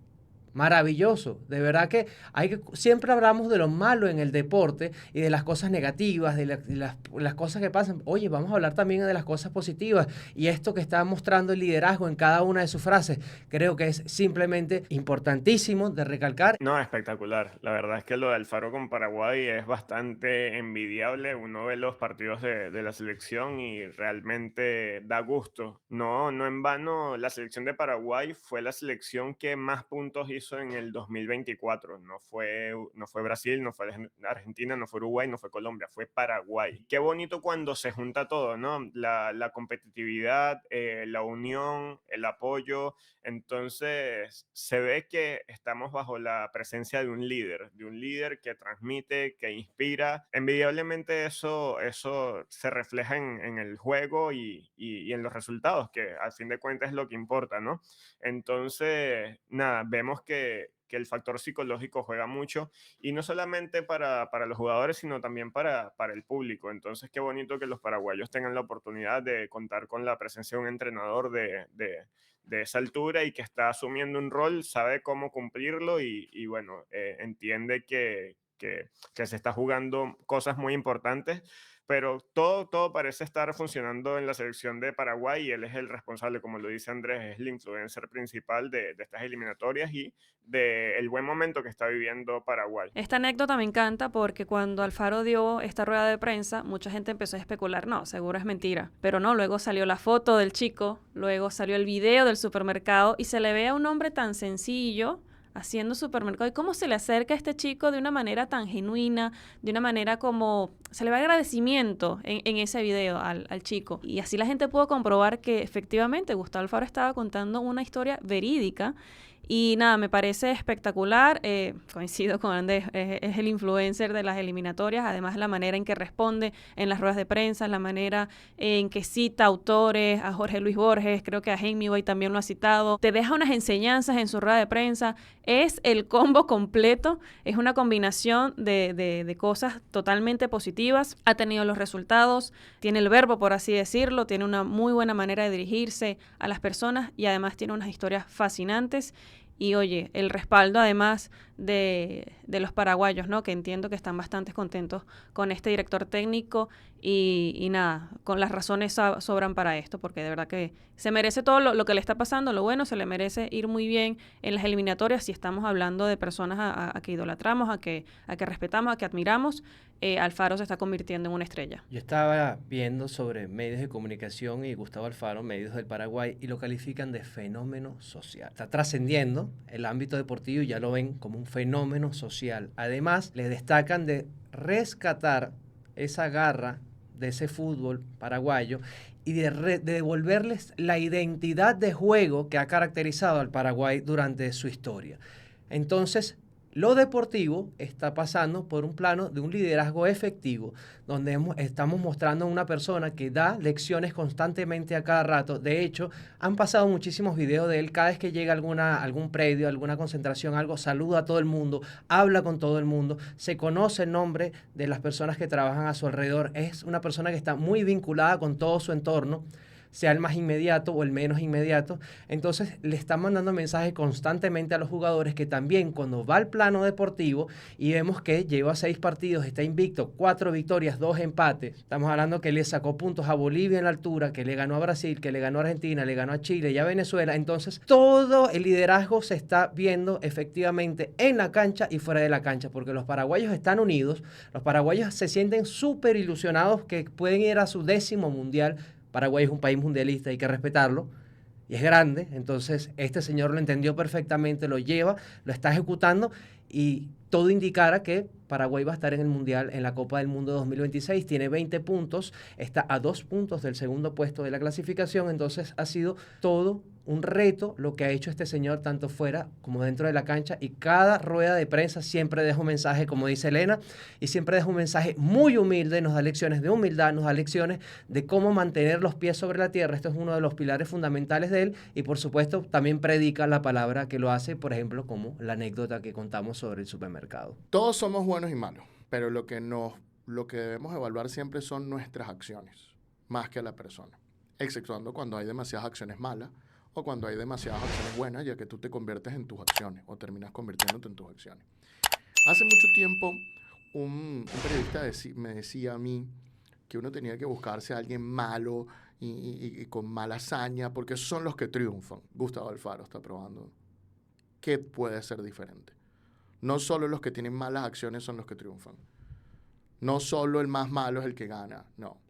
maravilloso. De verdad que siempre hablamos de lo malo en el deporte y de las cosas negativas, de las cosas que pasan. Oye, vamos a hablar también de las cosas positivas y esto que está mostrando el liderazgo en cada una de sus frases, creo que es simplemente importantísimo de recalcar. No, espectacular. La verdad es que lo de Alfaro con Paraguay es bastante envidiable. Uno ve los partidos de la selección y realmente da gusto. No, no en vano, la selección de Paraguay fue la selección que más puntos hizo en el 2024. No fue Brasil, no fue Argentina, no fue Uruguay, no fue Colombia, fue Paraguay. Qué bonito cuando se junta todo, ¿no? La competitividad, la unión, el apoyo. Entonces se ve que estamos bajo la presencia de un líder que transmite, que inspira. Envidiablemente eso se refleja en el juego y en los resultados, que al fin de cuentas es lo que importa, ¿no? Entonces, nada, vemos que el factor psicológico juega mucho y no solamente para los jugadores, sino también para el público. Entonces, qué bonito que los paraguayos tengan la oportunidad de contar con la presencia de un entrenador de esa altura y que está asumiendo un rol, sabe cómo cumplirlo y bueno, entiende que se está jugando cosas muy importantes, pero todo parece estar funcionando en la selección de Paraguay y él es el responsable, como lo dice Andrés, es el influencer principal de estas eliminatorias y del buen momento que está viviendo Paraguay. Esta anécdota me encanta porque cuando Alfaro dio esta rueda de prensa, mucha gente empezó a especular, no, seguro es mentira, pero no, luego salió la foto del chico, luego salió el video del supermercado y se le ve a un hombre tan sencillo haciendo supermercado y cómo se le acerca a este chico de una manera tan genuina, de una manera como se le ve agradecimiento en ese video al chico. Y así la gente pudo comprobar que efectivamente Gustavo Alfaro estaba contando una historia verídica. Y nada, me parece espectacular, coincido con Andrés, es el influencer de las eliminatorias, además la manera en que responde en las ruedas de prensa, la manera en que cita autores, a Jorge Luis Borges, creo que a Hemingway también lo ha citado, te deja unas enseñanzas en su rueda de prensa, es el combo completo, es una combinación de cosas totalmente positivas, ha tenido los resultados, tiene el verbo, por así decirlo, tiene una muy buena manera de dirigirse a las personas y además tiene unas historias fascinantes. Y oye, el respaldo además de los paraguayos, ¿no? Que entiendo que están bastante contentos con este director técnico y nada, con las razones sobran para esto, porque de verdad que se merece todo lo que le está pasando, lo bueno, se le merece ir muy bien en las eliminatorias si estamos hablando de personas a que idolatramos, a que respetamos, a que admiramos. Alfaro se está convirtiendo en una estrella. Yo estaba viendo sobre medios de comunicación y Gustavo Alfaro, medios del Paraguay, y lo califican de fenómeno social. Está trascendiendo el ámbito deportivo y ya lo ven como un fenómeno social. Además, le destacan de rescatar esa garra de ese fútbol paraguayo y de devolverles la identidad de juego que ha caracterizado al Paraguay durante su historia. Entonces, lo deportivo está pasando por un plano de un liderazgo efectivo, donde estamos mostrando a una persona que da lecciones constantemente a cada rato. De hecho, han pasado muchísimos videos de él. Cada vez que llega a algún predio, alguna concentración, algo, saluda a todo el mundo, habla con todo el mundo, se conoce el nombre de las personas que trabajan a su alrededor. Es una persona que está muy vinculada con todo su entorno. sea el más inmediato o el menos inmediato. Entonces le están mandando mensajes constantemente a los jugadores que también cuando va al plano deportivo y vemos que lleva 6 partidos, está invicto, 4 victorias, 2 empates. Estamos hablando que le sacó puntos a Bolivia en la altura, que le ganó a Brasil, que le ganó a Argentina, le ganó a Chile y a Venezuela. Entonces todo el liderazgo se está viendo efectivamente en la cancha y fuera de la cancha, porque los paraguayos están unidos, los paraguayos se sienten súper ilusionados que pueden ir a su 10º mundial. Paraguay es un país mundialista, hay que respetarlo, y es grande, entonces este señor lo entendió perfectamente, lo lleva, lo está ejecutando, y todo indicara que Paraguay va a estar en el Mundial, en la Copa del Mundo 2026, tiene 20 puntos, está a 2 puntos del segundo puesto de la clasificación, entonces ha sido todo un reto lo que ha hecho este señor tanto fuera como dentro de la cancha, y cada rueda de prensa siempre deja un mensaje, como dice Elena, y siempre deja un mensaje muy humilde, nos da lecciones de humildad, nos da lecciones de cómo mantener los pies sobre la tierra. Esto es uno de los pilares fundamentales de él, y por supuesto también predica la palabra que lo hace, por ejemplo, como la anécdota que contamos sobre el supermercado. Todos somos buenos y malos, pero lo que debemos evaluar siempre son nuestras acciones, más que a la persona, exceptuando cuando hay demasiadas acciones malas o cuando hay demasiadas acciones buenas, ya que tú te conviertes en tus acciones o terminas convirtiéndote en tus acciones. Hace mucho tiempo un periodista me decía a mí que uno tenía que buscarse a alguien malo y con mala hazaña, porque esos son los que triunfan. Gustavo Alfaro está probando que puede ser diferente. No solo los que tienen malas acciones son los que triunfan. No solo el más malo es el que gana, no.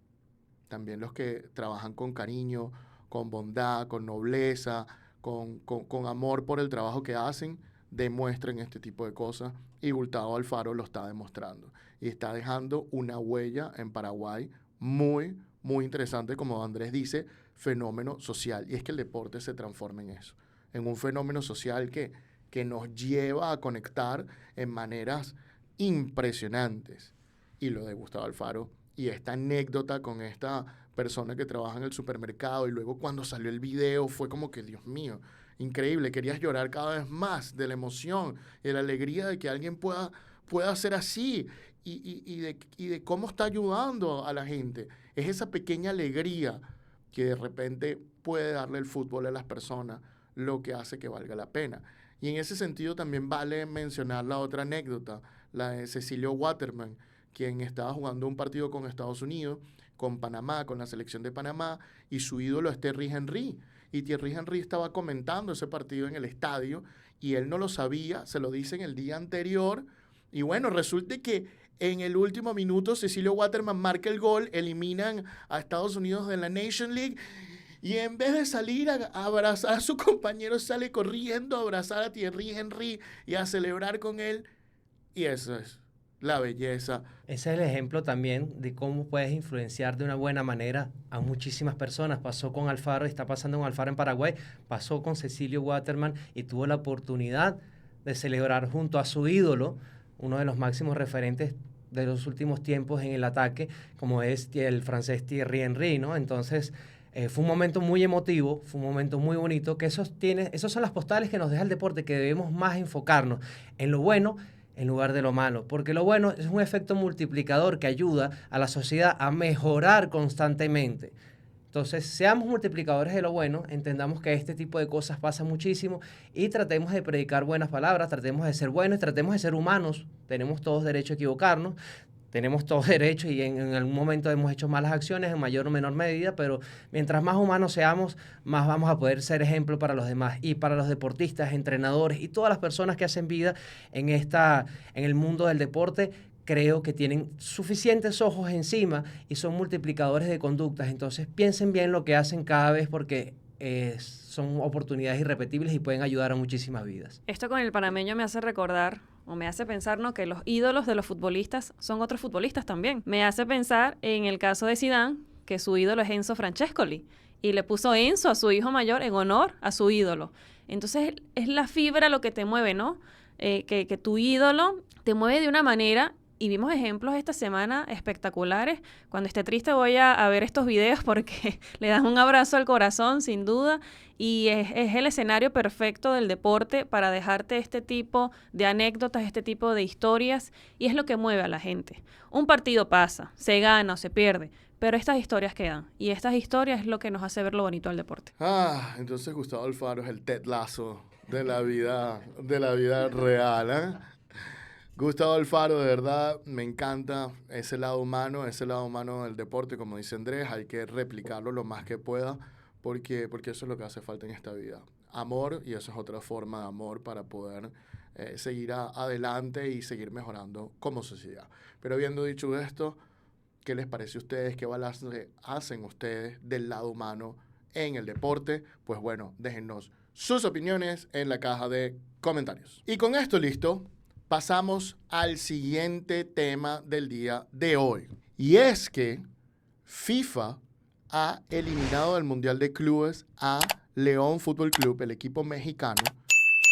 También los que trabajan con cariño, con bondad, con nobleza, con amor por el trabajo que hacen, demuestran este tipo de cosas, y Gustavo Alfaro lo está demostrando. Y está dejando una huella en Paraguay muy, muy interesante, como Andrés dice, fenómeno social. Y es que el deporte se transforma en eso, en un fenómeno social que nos lleva a conectar en maneras impresionantes. Y lo de Gustavo Alfaro y esta anécdota con esta persona que trabaja en el supermercado, y luego cuando salió el video fue como que, Dios mío, increíble, querías llorar cada vez más de la emoción y de la alegría de que alguien pueda ser así, y de cómo está ayudando a la gente. Es esa pequeña alegría que de repente puede darle el fútbol a las personas, lo que hace que valga la pena. Y en ese sentido también vale mencionar la otra anécdota, la de Cecilio Waterman, quien estaba jugando un partido con Estados Unidos, con Panamá, con la selección de Panamá, y su ídolo es Thierry Henry. Y Thierry Henry estaba comentando ese partido en el estadio, y él no lo sabía, se lo dicen el día anterior, y bueno, resulta que en el último minuto Cecilio Waterman marca el gol, eliminan a Estados Unidos de la Nation League, y en vez de salir a abrazar a su compañero, sale corriendo a abrazar a Thierry Henry y a celebrar con él. Y eso es la belleza. Ese es el ejemplo también de cómo puedes influenciar de una buena manera a muchísimas personas. Pasó con Alfaro, está pasando con Alfaro en Paraguay, pasó con Cecilio Waterman, y tuvo la oportunidad de celebrar junto a su ídolo, uno de los máximos referentes de los últimos tiempos en el ataque, como es el francés Thierry Henry, ¿no? Entonces, fue un momento muy emotivo, fue un momento muy bonito, que esos son las postales que nos deja el deporte, que debemos más enfocarnos en lo bueno en lugar de lo malo, porque lo bueno es un efecto multiplicador que ayuda a la sociedad a mejorar constantemente. Entonces, seamos multiplicadores de lo bueno, entendamos que este tipo de cosas pasa muchísimo, y tratemos de predicar buenas palabras, tratemos de ser buenos, tratemos de ser humanos. Tenemos todos derecho a equivocarnos, tenemos todos derecho, y en algún momento hemos hecho malas acciones en mayor o menor medida, pero mientras más humanos seamos, más vamos a poder ser ejemplo para los demás, y para los deportistas, entrenadores y todas las personas que hacen vida en el mundo del deporte. Creo que tienen suficientes ojos encima y son multiplicadores de conductas. Entonces piensen bien lo que hacen cada vez, porque son oportunidades irrepetibles y pueden ayudar a muchísimas vidas. Esto con el panameño me hace recordar, o me hace pensar, ¿no?, que los ídolos de los futbolistas son otros futbolistas también. Me hace pensar en el caso de Zidane, que su ídolo es Enzo Francescoli, y le puso Enzo a su hijo mayor en honor a su ídolo. Entonces es la fibra lo que te mueve, ¿no? Que tu ídolo te mueve de una manera. Y vimos ejemplos esta semana espectaculares. Cuando esté triste voy a ver estos videos, porque le das un abrazo al corazón, sin duda. Y es el escenario perfecto del deporte para dejarte este tipo de anécdotas, este tipo de historias. Y es lo que mueve a la gente. Un partido pasa, se gana o se pierde, Pero estas historias quedan. Y estas historias es lo que nos hace ver lo bonito del deporte. Entonces Gustavo Alfaro es el Ted Lasso de la vida real, ¿eh? Gustavo Alfaro, de verdad, me encanta ese lado humano del deporte, como dice Andrés, hay que replicarlo lo más que pueda, porque eso es lo que hace falta en esta vida. Amor, y eso es otra forma de amor para poder seguir adelante y seguir mejorando como sociedad. Pero habiendo dicho esto, ¿qué les parece a ustedes? ¿Qué balance hacen ustedes del lado humano en el deporte? Pues bueno, déjennos sus opiniones en la caja de comentarios. Y con esto listo, pasamos al siguiente tema del día de hoy. Y es que FIFA ha eliminado del Mundial de Clubes a León Fútbol Club, el equipo mexicano,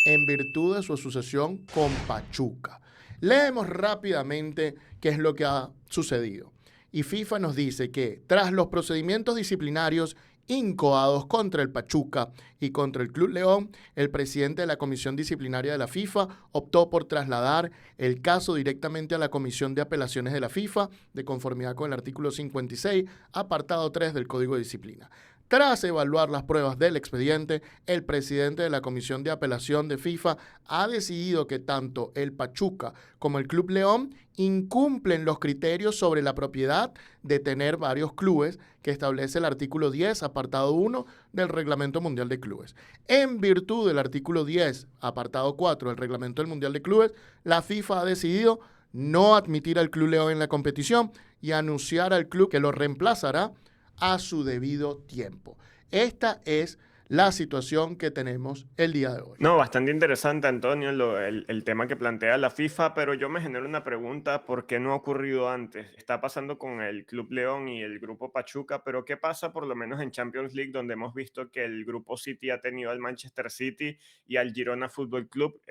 en virtud de su asociación con Pachuca. Leemos rápidamente qué es lo que ha sucedido. Y FIFA nos dice que tras los procedimientos disciplinarios incoados contra el Pachuca y contra el Club León, el presidente de la Comisión Disciplinaria de la FIFA optó por trasladar el caso directamente a la Comisión de Apelaciones de la FIFA, de conformidad con el artículo 56, apartado 3 del Código de Disciplina. Tras evaluar las pruebas del expediente, el presidente de la Comisión de Apelación de FIFA ha decidido que tanto el Pachuca como el Club León incumplen los criterios sobre la propiedad de tener varios clubes que establece el artículo 10, apartado 1 del Reglamento Mundial de Clubes. En virtud del artículo 10, apartado 4 del Reglamento del Mundial de Clubes, la FIFA ha decidido no admitir al Club León en la competición y anunciar al club que lo reemplazará a su debido tiempo. Esta es la situación que tenemos el día de hoy. No, bastante interesante, Antonio, el tema que plantea la FIFA, pero yo me genero una pregunta, ¿por qué no ha ocurrido antes? Está pasando con el Club León y el Grupo Pachuca, pero ¿qué pasa por lo menos en Champions League, donde hemos visto que el Grupo City ha tenido al Manchester City y al Girona Fútbol Club,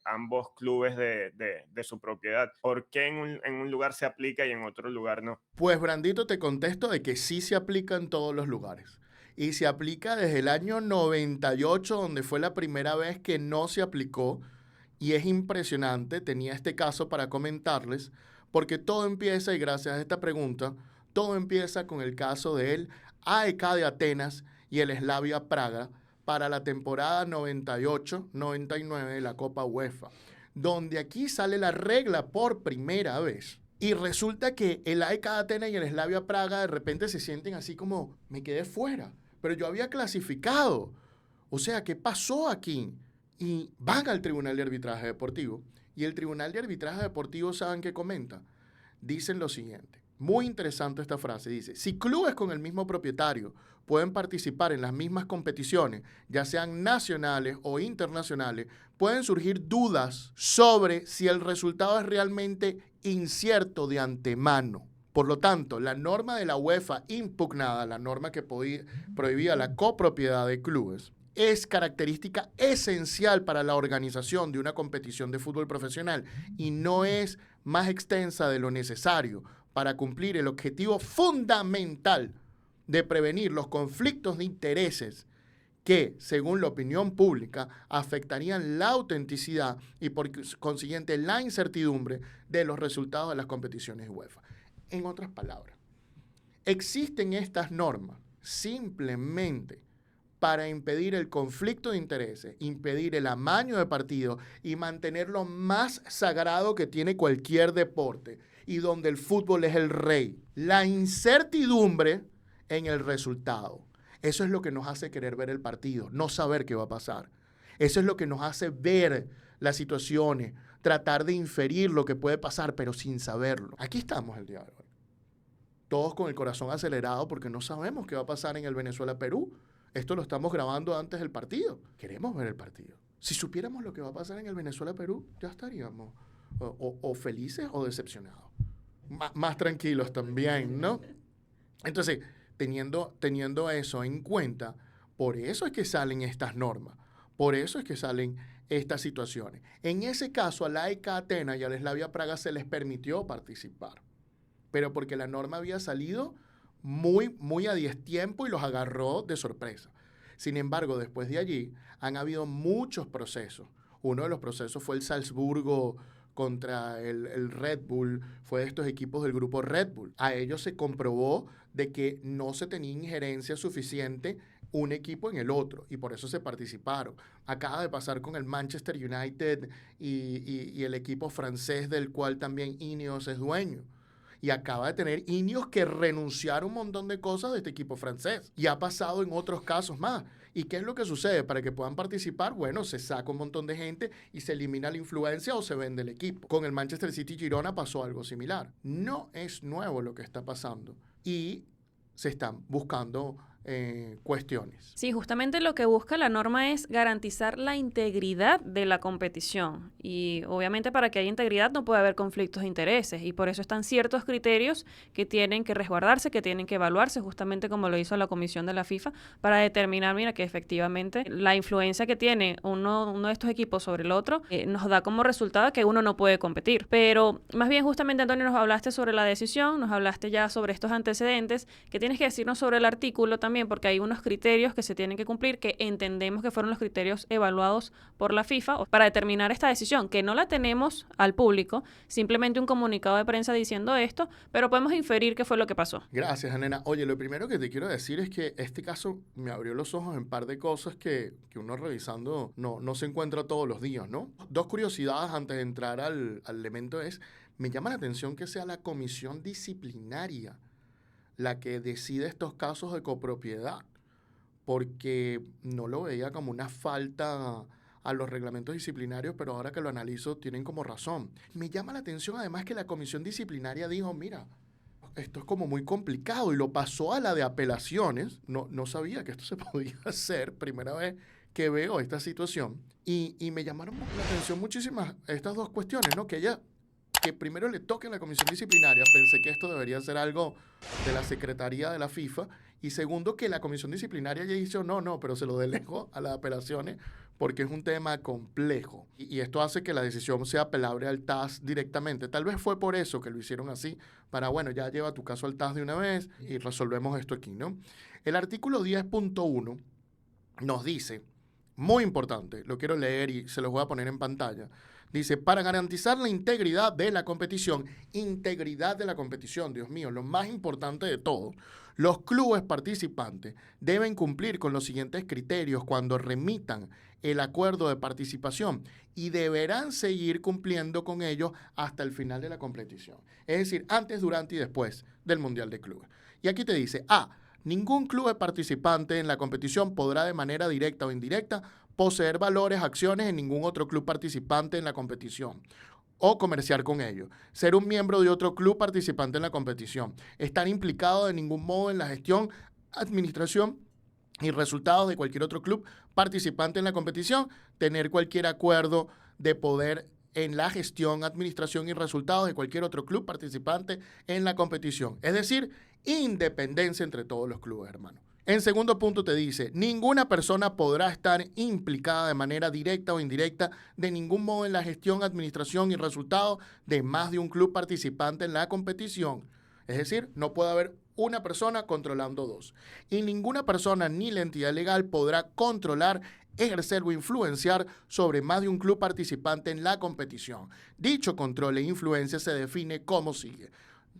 ambos clubes de su propiedad? ¿Por qué en un lugar se aplica y en otro lugar no? Pues, Brandito, te contesto de que sí se aplica en todos los lugares. Y se aplica desde el año 98, donde fue la primera vez que no se aplicó. Y es impresionante, tenía este caso para comentarles, porque todo empieza, y gracias a esta pregunta, todo empieza con el caso del AEK de Atenas y el Slavia Praga para la temporada 98-99 de la Copa UEFA, donde aquí sale la regla por primera vez. Y resulta que el AEK de Atenas y el Slavia Praga de repente se sienten así como, me quedé fuera, pero yo había clasificado. O sea, ¿qué pasó aquí? Y van al Tribunal de Arbitraje Deportivo. Y el Tribunal de Arbitraje Deportivo, ¿saben qué comenta? Dicen lo siguiente. Muy interesante esta frase. Dice, si clubes con el mismo propietario pueden participar en las mismas competiciones, ya sean nacionales o internacionales, pueden surgir dudas sobre si el resultado es realmente incierto de antemano. Por lo tanto, la norma de la UEFA impugnada, la norma que prohibía la copropiedad de clubes, es característica esencial para la organización de una competición de fútbol profesional y no es más extensa de lo necesario para cumplir el objetivo fundamental de prevenir los conflictos de intereses que, según la opinión pública, afectarían la autenticidad y, por consiguiente, la incertidumbre de los resultados de las competiciones UEFA. En otras palabras, existen estas normas simplemente para impedir el conflicto de intereses, impedir el amaño de partidos y mantener lo más sagrado que tiene cualquier deporte y donde el fútbol es el rey, la incertidumbre en el resultado. Eso es lo que nos hace querer ver el partido, no saber qué va a pasar. Eso es lo que nos hace ver las situaciones, tratar de inferir lo que puede pasar, pero sin saberlo. Aquí estamos el día de hoy. Todos con el corazón acelerado porque no sabemos qué va a pasar en el Venezuela-Perú. Esto lo estamos grabando antes del partido. Queremos ver el partido. Si supiéramos lo que va a pasar en el Venezuela-Perú, ya estaríamos o felices o decepcionados. Más tranquilos también, ¿no? Entonces, teniendo eso en cuenta, por eso es que salen estas normas. Por eso es que salen estas situaciones. En ese caso, a la AEK Atenas y al Slavia Praga se les permitió participar, pero porque la norma había salido muy a destiempo y los agarró de sorpresa. Sin embargo, después de allí han habido muchos procesos. Uno de los procesos fue el Salzburgo contra el Red Bull, fue de estos equipos del grupo Red Bull. A ellos se comprobó de que no se tenía injerencia suficiente un equipo en el otro, y por eso se participaron. Acaba de pasar con el Manchester United y el equipo francés del cual también Ineos es dueño. Y acaba de tener Ineos que renunciar un montón de cosas de este equipo francés. Y ha pasado en otros casos más. ¿Y qué es lo que sucede? Para que puedan participar, bueno, se saca un montón de gente y se elimina la influencia o se vende el equipo. Con el Manchester City Girona pasó algo similar. No es nuevo lo que está pasando. Y se están buscando cuestiones. Sí, justamente lo que busca la norma es garantizar la integridad de la competición, y obviamente para que haya integridad no puede haber conflictos de intereses, y por eso están ciertos criterios que tienen que resguardarse, que tienen que evaluarse, justamente como lo hizo la comisión de la FIFA, para determinar, mira, que efectivamente la influencia que tiene uno de estos equipos sobre el otro nos da como resultado que uno no puede competir. Pero más bien, justamente, Antonio, nos hablaste sobre la decisión, nos hablaste ya sobre estos antecedentes. ¿Qué tienes que decirnos sobre el artículo también? Porque hay unos criterios que se tienen que cumplir, que entendemos que fueron los criterios evaluados por la FIFA para determinar esta decisión, que no la tenemos al público, simplemente un comunicado de prensa diciendo esto, pero podemos inferir qué fue lo que pasó. Gracias, Anena. Oye, lo primero que te quiero decir es que este caso me abrió los ojos en un par de cosas que uno revisando no se encuentra todos los días, ¿no? Dos curiosidades antes de entrar al elemento es, me llama la atención que sea la comisión disciplinaria la que decide estos casos de copropiedad, porque no lo veía como una falta a los reglamentos disciplinarios, pero ahora que lo analizo tienen como razón. Me llama la atención además que la comisión disciplinaria dijo, mira, esto es como muy complicado, y lo pasó a la de apelaciones. No sabía que esto se podía hacer, primera vez que veo esta situación, y me llamaron la atención muchísimas estas dos cuestiones, ¿no? Que primero le toque a la comisión disciplinaria, pensé que esto debería ser algo de la Secretaría de la FIFA, y segundo, que la comisión disciplinaria ya hizo, no, pero se lo delegó a las apelaciones porque es un tema complejo, y esto hace que la decisión sea apelable al TAS directamente. Tal vez fue por eso que lo hicieron así, para, bueno, ya lleva tu caso al TAS de una vez y resolvemos esto aquí, ¿no? El artículo 10.1 nos dice, muy importante, lo quiero leer y se los voy a poner en pantalla. Dice, para garantizar la integridad de la competición, Dios mío, lo más importante de todo, los clubes participantes deben cumplir con los siguientes criterios cuando remitan el acuerdo de participación, y deberán seguir cumpliendo con ellos hasta el final de la competición. Es decir, antes, durante y después del Mundial de Clubes. Y aquí te dice, ningún club participante en la competición podrá de manera directa o indirecta poseer valores, acciones en ningún otro club participante en la competición o comerciar con ellos, ser un miembro de otro club participante en la competición, estar implicado de ningún modo en la gestión, administración y resultados de cualquier otro club participante en la competición, tener cualquier acuerdo de poder en la gestión, administración y resultados de cualquier otro club participante en la competición. Es decir, independencia entre todos los clubes, hermano. En segundo punto te dice, ninguna persona podrá estar implicada de manera directa o indirecta de ningún modo en la gestión, administración y resultados de más de un club participante en la competición. Es decir, no puede haber una persona controlando dos. Y ninguna persona ni la entidad legal podrá controlar, ejercer o influenciar sobre más de un club participante en la competición. Dicho control e influencia se define como sigue.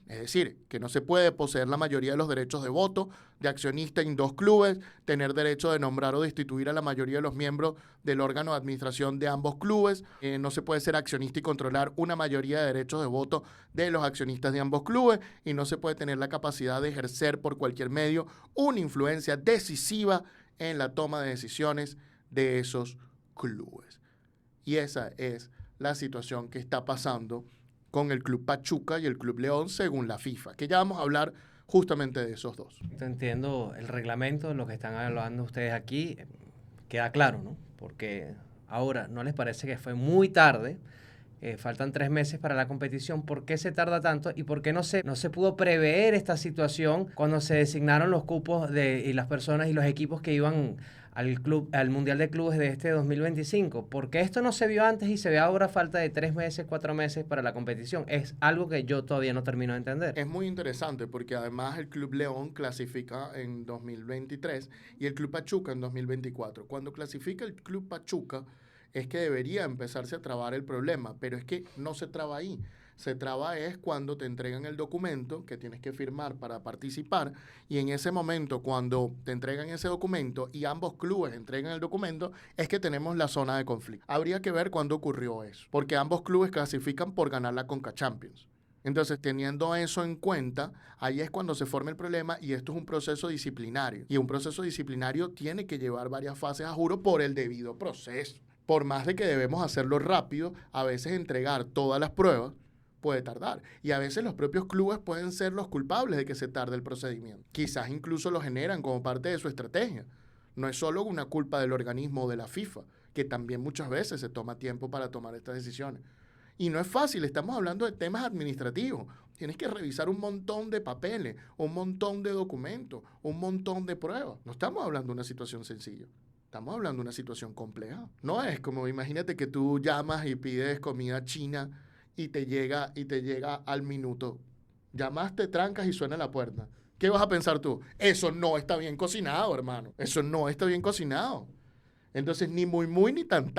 Es decir, que no se puede poseer la mayoría de los derechos de voto de accionista en dos clubes, tener derecho de nombrar o destituir a la mayoría de los miembros del órgano de administración de ambos clubes, no se puede ser accionista y controlar una mayoría de derechos de voto de los accionistas de ambos clubes, y no se puede tener la capacidad de ejercer por cualquier medio una influencia decisiva en la toma de decisiones de esos clubes. Y esa es la situación que está pasando con el Club Pachuca y el Club León según la FIFA, que ya vamos a hablar justamente de esos dos. Entiendo el reglamento, lo que están hablando ustedes aquí, queda claro, ¿no? Porque ahora, ¿no les parece que fue muy tarde? Faltan 3 meses para la competición. ¿Por qué se tarda tanto? ¿Y por qué no se pudo prever esta situación cuando se designaron los cupos y las personas y los equipos que iban al Mundial de Clubes de este 2025? ¿Por qué esto no se vio antes y se ve ahora falta de 3 meses, 4 meses para la competición? Es algo que yo todavía no termino de entender. Es muy interesante porque además el Club León clasifica en 2023 y el Club Pachuca en 2024. Cuando clasifica el Club Pachuca, es que debería empezarse a trabar el problema, pero es que no se traba ahí. Se traba es cuando te entregan el documento que tienes que firmar para participar, y en ese momento, cuando te entregan ese documento y ambos clubes entregan el documento, es que tenemos la zona de conflicto. Habría que ver cuándo ocurrió eso, porque ambos clubes clasifican por ganar la Conca Champions. Entonces, teniendo eso en cuenta, ahí es cuando se forma el problema, y esto es un proceso disciplinario. Y un proceso disciplinario tiene que llevar varias fases a juro por el debido proceso. Por más de que debemos hacerlo rápido, a veces entregar todas las pruebas puede tardar. Y a veces los propios clubes pueden ser los culpables de que se tarde el procedimiento. Quizás incluso lo generan como parte de su estrategia. No es solo una culpa del organismo o de la FIFA, que también muchas veces se toma tiempo para tomar estas decisiones. Y no es fácil, estamos hablando de temas administrativos. Tienes que revisar un montón de papeles, un montón de documentos, un montón de pruebas. No estamos hablando de una situación sencilla. Estamos hablando de una situación compleja. No es como, imagínate que tú llamas y pides comida china y te llega al minuto. Llamaste, trancas y suena la puerta. ¿Qué vas a pensar tú? Eso no está bien cocinado, hermano. Eso no está bien cocinado. Entonces, ni muy ni tan.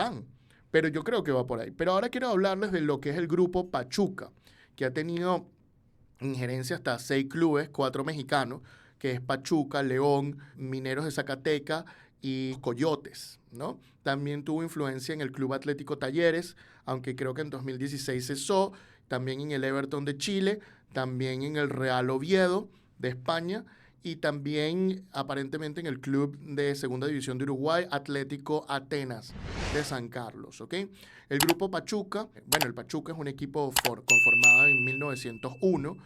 Pero yo creo que va por ahí. Pero ahora quiero hablarles de lo que es el grupo Pachuca, que ha tenido injerencia hasta 6 clubes, 4 mexicanos, que es Pachuca, León, Mineros de Zacatecas y Coyotes, ¿no? También tuvo influencia en el Club Atlético Talleres, aunque creo que en 2016 cesó, también en el Everton de Chile, también en el Real Oviedo de España, y también aparentemente en el club de Segunda División de Uruguay, Atlético Atenas de San Carlos, ¿ok? El grupo Pachuca, bueno, el Pachuca es un equipo conformado en 1901,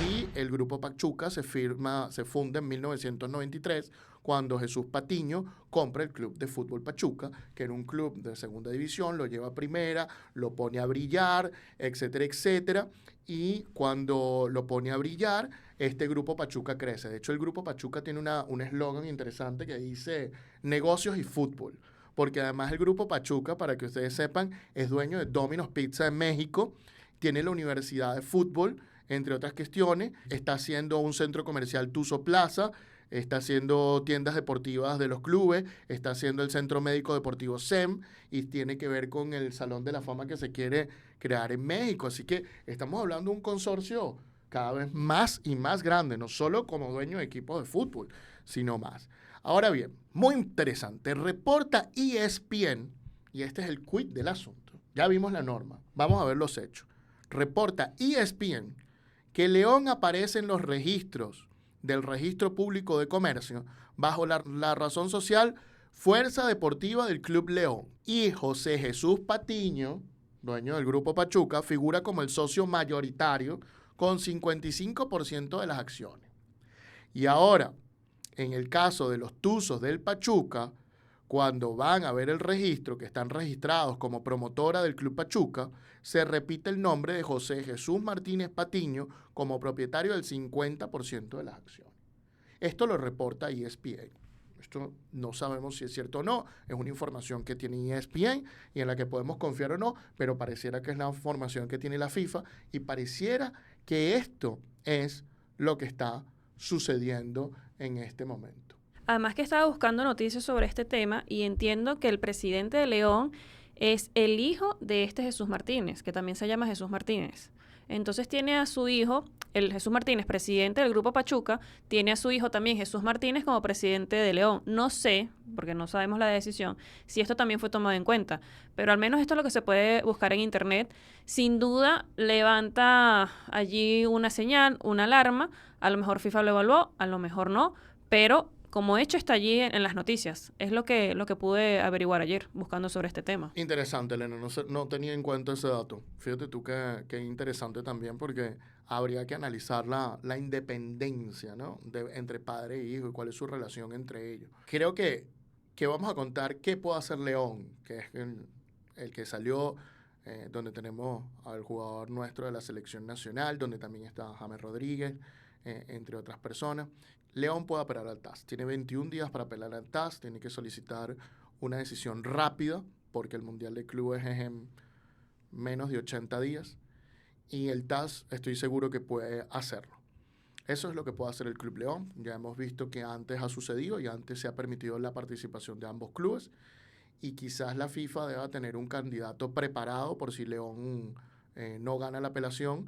y el grupo Pachuca se funda en 1993, cuando Jesús Patiño compra el Club de Fútbol Pachuca, que era un club de Segunda División, lo lleva a Primera, lo pone a brillar, etcétera, etcétera, y cuando lo pone a brillar, este grupo Pachuca crece. De hecho, el grupo Pachuca tiene un eslogan interesante que dice negocios y fútbol, porque además el grupo Pachuca, para que ustedes sepan, es dueño de Domino's Pizza en México, tiene la Universidad de Fútbol, entre otras cuestiones, está haciendo un centro comercial Tuzo Plaza, está haciendo tiendas deportivas de los clubes, está haciendo el Centro Médico Deportivo SEM, y tiene que ver con el Salón de la Fama que se quiere crear en México. Así que estamos hablando de un consorcio cada vez más y más grande, no solo como dueño de equipos de fútbol, sino más. Ahora bien, muy interesante, reporta ESPN, y este es el quid del asunto. Ya vimos la norma, vamos a ver los hechos. Reporta ESPN que León aparece en los registros del Registro Público de Comercio bajo la razón social Fuerza Deportiva del Club León, y José Jesús Patiño, dueño del grupo Pachuca, figura como el socio mayoritario con 55% de las acciones. Y ahora, en el caso de los Tuzos del Pachuca, cuando van a ver el registro, que están registrados como promotora del Club Pachuca, se repite el nombre de José Jesús Martínez Patiño como propietario del 50% de las acciones. Esto lo reporta ESPN. Esto no sabemos si es cierto o no, es una información que tiene ESPN y en la que podemos confiar o no, pero pareciera que es la información que tiene la FIFA, y pareciera que esto es lo que está sucediendo en este momento. Además que estaba buscando noticias sobre este tema y entiendo que el presidente de León es el hijo de este Jesús Martínez, que también se llama Jesús Martínez. Entonces tiene a su hijo, el Jesús Martínez, presidente del Grupo Pachuca, tiene a su hijo también Jesús Martínez como presidente de León. No sé, porque no sabemos la decisión, si esto también fue tomado en cuenta, pero al menos esto es lo que se puede buscar en internet. Sin duda levanta allí una señal, una alarma, a lo mejor FIFA lo evaluó, a lo mejor no, pero como hecho está allí en las noticias. Es lo que pude averiguar ayer buscando sobre este tema. Interesante, Elena. No tenía en cuenta ese dato. Fíjate tú que interesante también, porque habría que analizar la independencia, ¿no? Entre padre e hijo, y cuál es su relación entre ellos. Creo que vamos a contar qué puede hacer León, que es el que salió, donde tenemos al jugador nuestro de la selección nacional, donde también está James Rodríguez, entre otras personas. León puede apelar al TAS. Tiene 21 días para apelar al TAS. Tiene que solicitar una decisión rápida, porque el Mundial de Clubes es en menos de 80 días. Y el TAS estoy seguro que puede hacerlo. Eso es lo que puede hacer el Club León. Ya hemos visto que antes ha sucedido y antes se ha permitido la participación de ambos clubes. y quizás la FIFA deba tener un candidato preparado por si León no gana la apelación,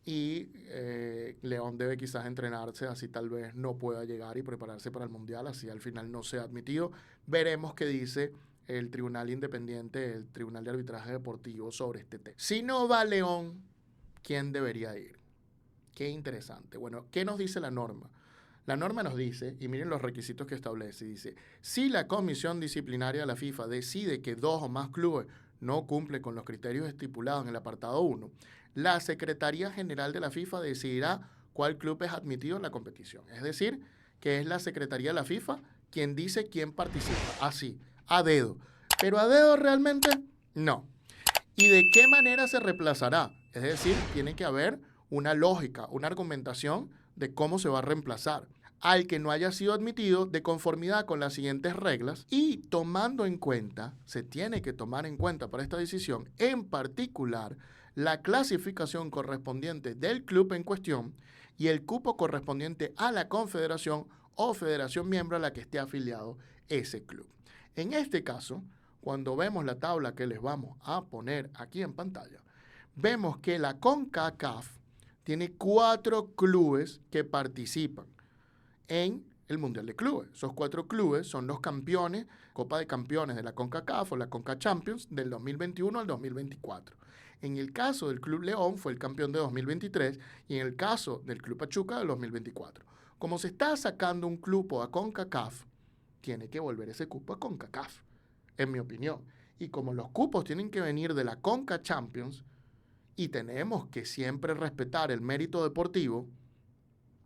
y León debe quizás entrenarse, así tal vez no pueda llegar y prepararse para el Mundial, así al final no sea admitido. Veremos qué dice el Tribunal Independiente, el Tribunal de Arbitraje Deportivo sobre este tema. Si no va León, ¿quién debería ir? Qué interesante. Bueno, ¿qué nos dice la norma? La norma nos dice, y miren los requisitos que establece, dice, si la Comisión Disciplinaria de la FIFA decide que 2 o más clubes no cumplen con los criterios estipulados en el apartado 1, la Secretaría General de la FIFA decidirá cuál club es admitido en la competición. Es decir, que es la Secretaría de la FIFA quien dice quién participa. Así, a dedo. Pero a dedo realmente no. ¿Y de qué manera se reemplazará? Es decir, tiene que haber una lógica, una argumentación de cómo se va a reemplazar al que no haya sido admitido de conformidad con las siguientes reglas, y tomando en cuenta, se tiene que tomar en cuenta para esta decisión, en particular, la clasificación correspondiente del club en cuestión y el cupo correspondiente a la confederación o federación miembro a la que esté afiliado ese club. En este caso, cuando vemos la tabla que les vamos a poner aquí en pantalla, vemos que la CONCACAF tiene 4 clubes que participan en el Mundial de Clubes. Esos 4 clubes son los campeones, Copa de Campeones de la CONCACAF o la CONCACHAMPIONS del 2021 al 2024. En el caso del Club León fue el campeón de 2023 y en el caso del Club Pachuca del 2024. Como se está sacando un cupo a CONCACAF, tiene que volver ese cupo a CONCACAF, en mi opinión. Y como los cupos tienen que venir de la CONCACHAMPIONS y tenemos que siempre respetar el mérito deportivo,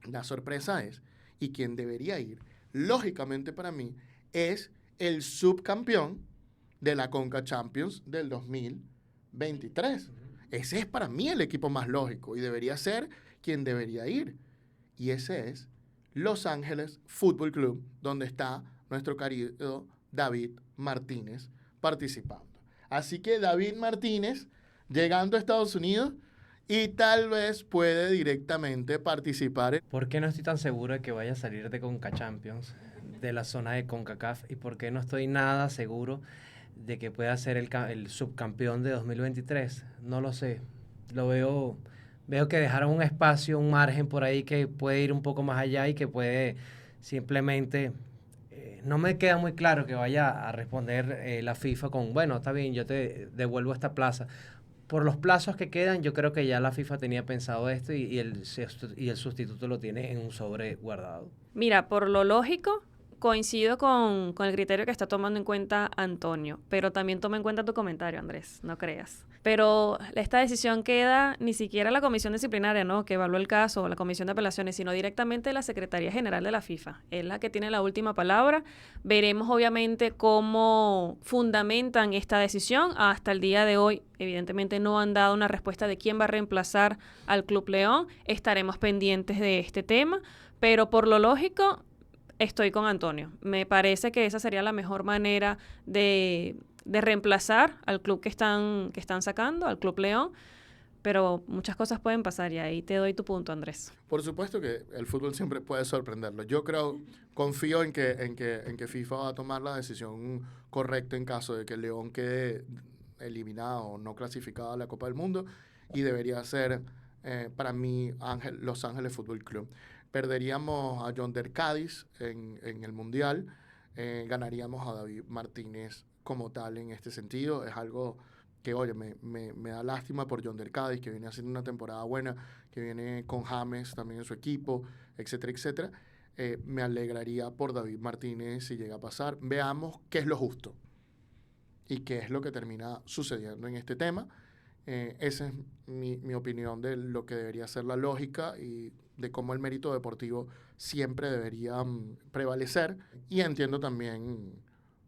la sorpresa es, y quien debería ir, lógicamente para mí, es el subcampeón de la CONCACHAMPIONS del 2023. Ese es para mí el equipo más lógico y debería ser quien debería ir. Y ese es Los Ángeles Fútbol Club, donde está nuestro querido David Martínez participando. Así que David Martínez, llegando a Estados Unidos, y tal vez puede directamente participar. ¿Por qué no estoy tan seguro de que vaya a salir de CONCACHAMPIONS, de la zona de CONCACAF? ¿Y por qué no estoy nada seguro de que pueda ser el subcampeón de 2023? No lo sé. Lo veo que dejaron un espacio, un margen por ahí que puede ir un poco más allá y que puede simplemente... no me queda muy claro que vaya a responder la FIFA con, bueno, está bien, yo te devuelvo esta plaza. Por los plazos que quedan, yo creo que ya la FIFA tenía pensado esto y el sustituto lo tiene en un sobre guardado. Mira, por lo lógico, coincido con el criterio que está tomando en cuenta Antonio, pero también toma en cuenta tu comentario, Andrés, no creas. Pero esta decisión queda ni siquiera la comisión disciplinaria, ¿no?, que evaluó el caso, o la comisión de apelaciones, sino directamente la Secretaría General de la FIFA. Es la que tiene la última palabra. Veremos, obviamente, cómo fundamentan esta decisión. Hasta el día de hoy, evidentemente, no han dado una respuesta de quién va a reemplazar al Club León. Estaremos pendientes de este tema, pero por lo lógico, estoy con Antonio. Me parece que esa sería la mejor manera de reemplazar al club que están sacando, al Club León, pero muchas cosas pueden pasar y ahí te doy tu punto, Andrés. Por supuesto que el fútbol siempre puede sorprenderlo. Yo confío en que FIFA va a tomar la decisión correcta en caso de que León quede eliminado o no clasificado a la Copa del Mundo, y debería ser, para mí, Los Ángeles Fútbol Club. Perderíamos a Yonder Cádiz en el Mundial, ganaríamos a David Martínez como tal en este sentido. Es algo que, oye, me da lástima por Yonder Cádiz, que viene haciendo una temporada buena, que viene con James también en su equipo, etcétera, etcétera. Me alegraría por David Martínez si llega a pasar. Veamos qué es lo justo y qué es lo que termina sucediendo en este tema. Esa es mi opinión de lo que debería ser la lógica y de cómo el mérito deportivo siempre debería prevalecer. Y entiendo también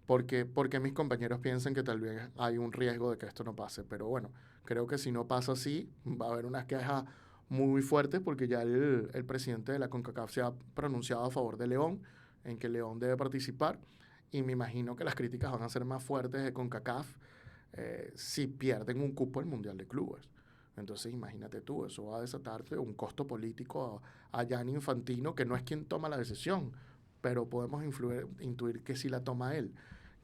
porque mis compañeros piensan que tal vez hay un riesgo de que esto no pase. Pero bueno, creo que si no pasa así, va a haber unas quejas muy fuertes, porque ya el presidente de la CONCACAF se ha pronunciado a favor de León, en que León debe participar. Y me imagino que las críticas van a ser más fuertes de CONCACAF si pierden un cupo al Mundial de Clubes. Entonces imagínate tú, eso va a desatarte un costo político a Gianni Infantino, que no es quien toma la decisión, pero podemos intuir que sí la toma él.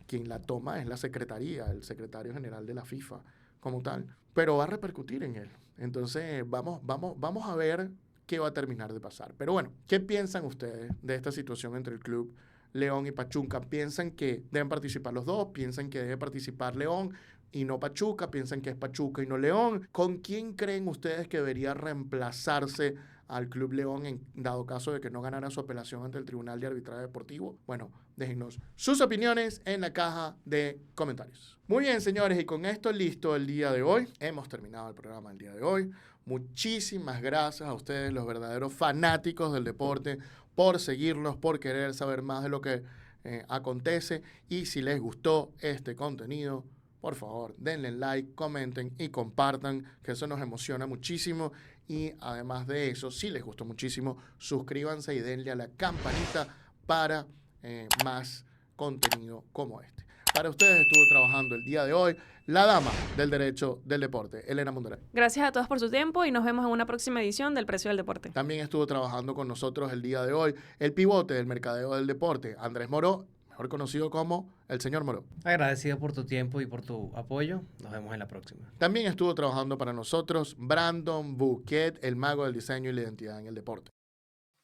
quien la toma es la secretaría, el secretario general de la FIFA como tal, pero va a repercutir en él. Entonces vamos a ver qué va a terminar de pasar. Pero bueno, ¿qué piensan ustedes de esta situación entre el Club León y Pachuca? ¿Piensan que deben participar los dos? ¿Piensan que debe participar León y no Pachuca? ¿Piensan que es Pachuca y no León? ¿Con quién creen ustedes que debería reemplazarse al Club León en dado caso de que no ganara su apelación ante el Tribunal de Arbitraje Deportivo? Bueno, déjenos sus opiniones en la caja de comentarios. Muy bien, señores, y con esto listo el día de hoy. Hemos terminado el programa el día de hoy. Muchísimas gracias a ustedes, los verdaderos fanáticos del deporte, por seguirnos, por querer saber más de lo que acontece. Y si les gustó este contenido, por favor, denle like, comenten y compartan, que eso nos emociona muchísimo. Y además de eso, si les gustó muchísimo, suscríbanse y denle a la campanita para más contenido como este. Para ustedes estuvo trabajando el día de hoy la dama del derecho del deporte, Elena Monteray. Gracias a todos por su tiempo y nos vemos en una próxima edición del Precio del Deporte. También estuvo trabajando con nosotros el día de hoy el pivote del mercadeo del deporte, Andrés Moró, mejor conocido como el señor Moró. Agradecido por tu tiempo y por tu apoyo. Nos vemos en la próxima. También estuvo trabajando para nosotros Brandon Bouquet, el mago del diseño y la identidad en el deporte.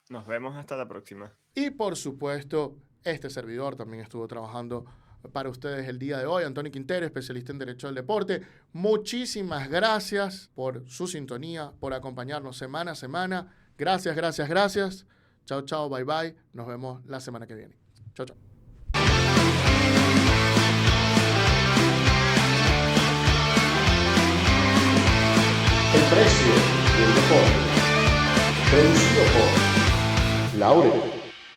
Nos vemos hasta la próxima. Y por supuesto, este servidor también estuvo trabajando para ustedes el día de hoy, Antonio Quintero, especialista en Derecho del Deporte. Muchísimas gracias por su sintonía, por acompañarnos semana a semana. Gracias, gracias, gracias. Chao, chao, bye, bye. Nos vemos la semana que viene. Chao, chao. El precio del deporte. Producido por Laurel.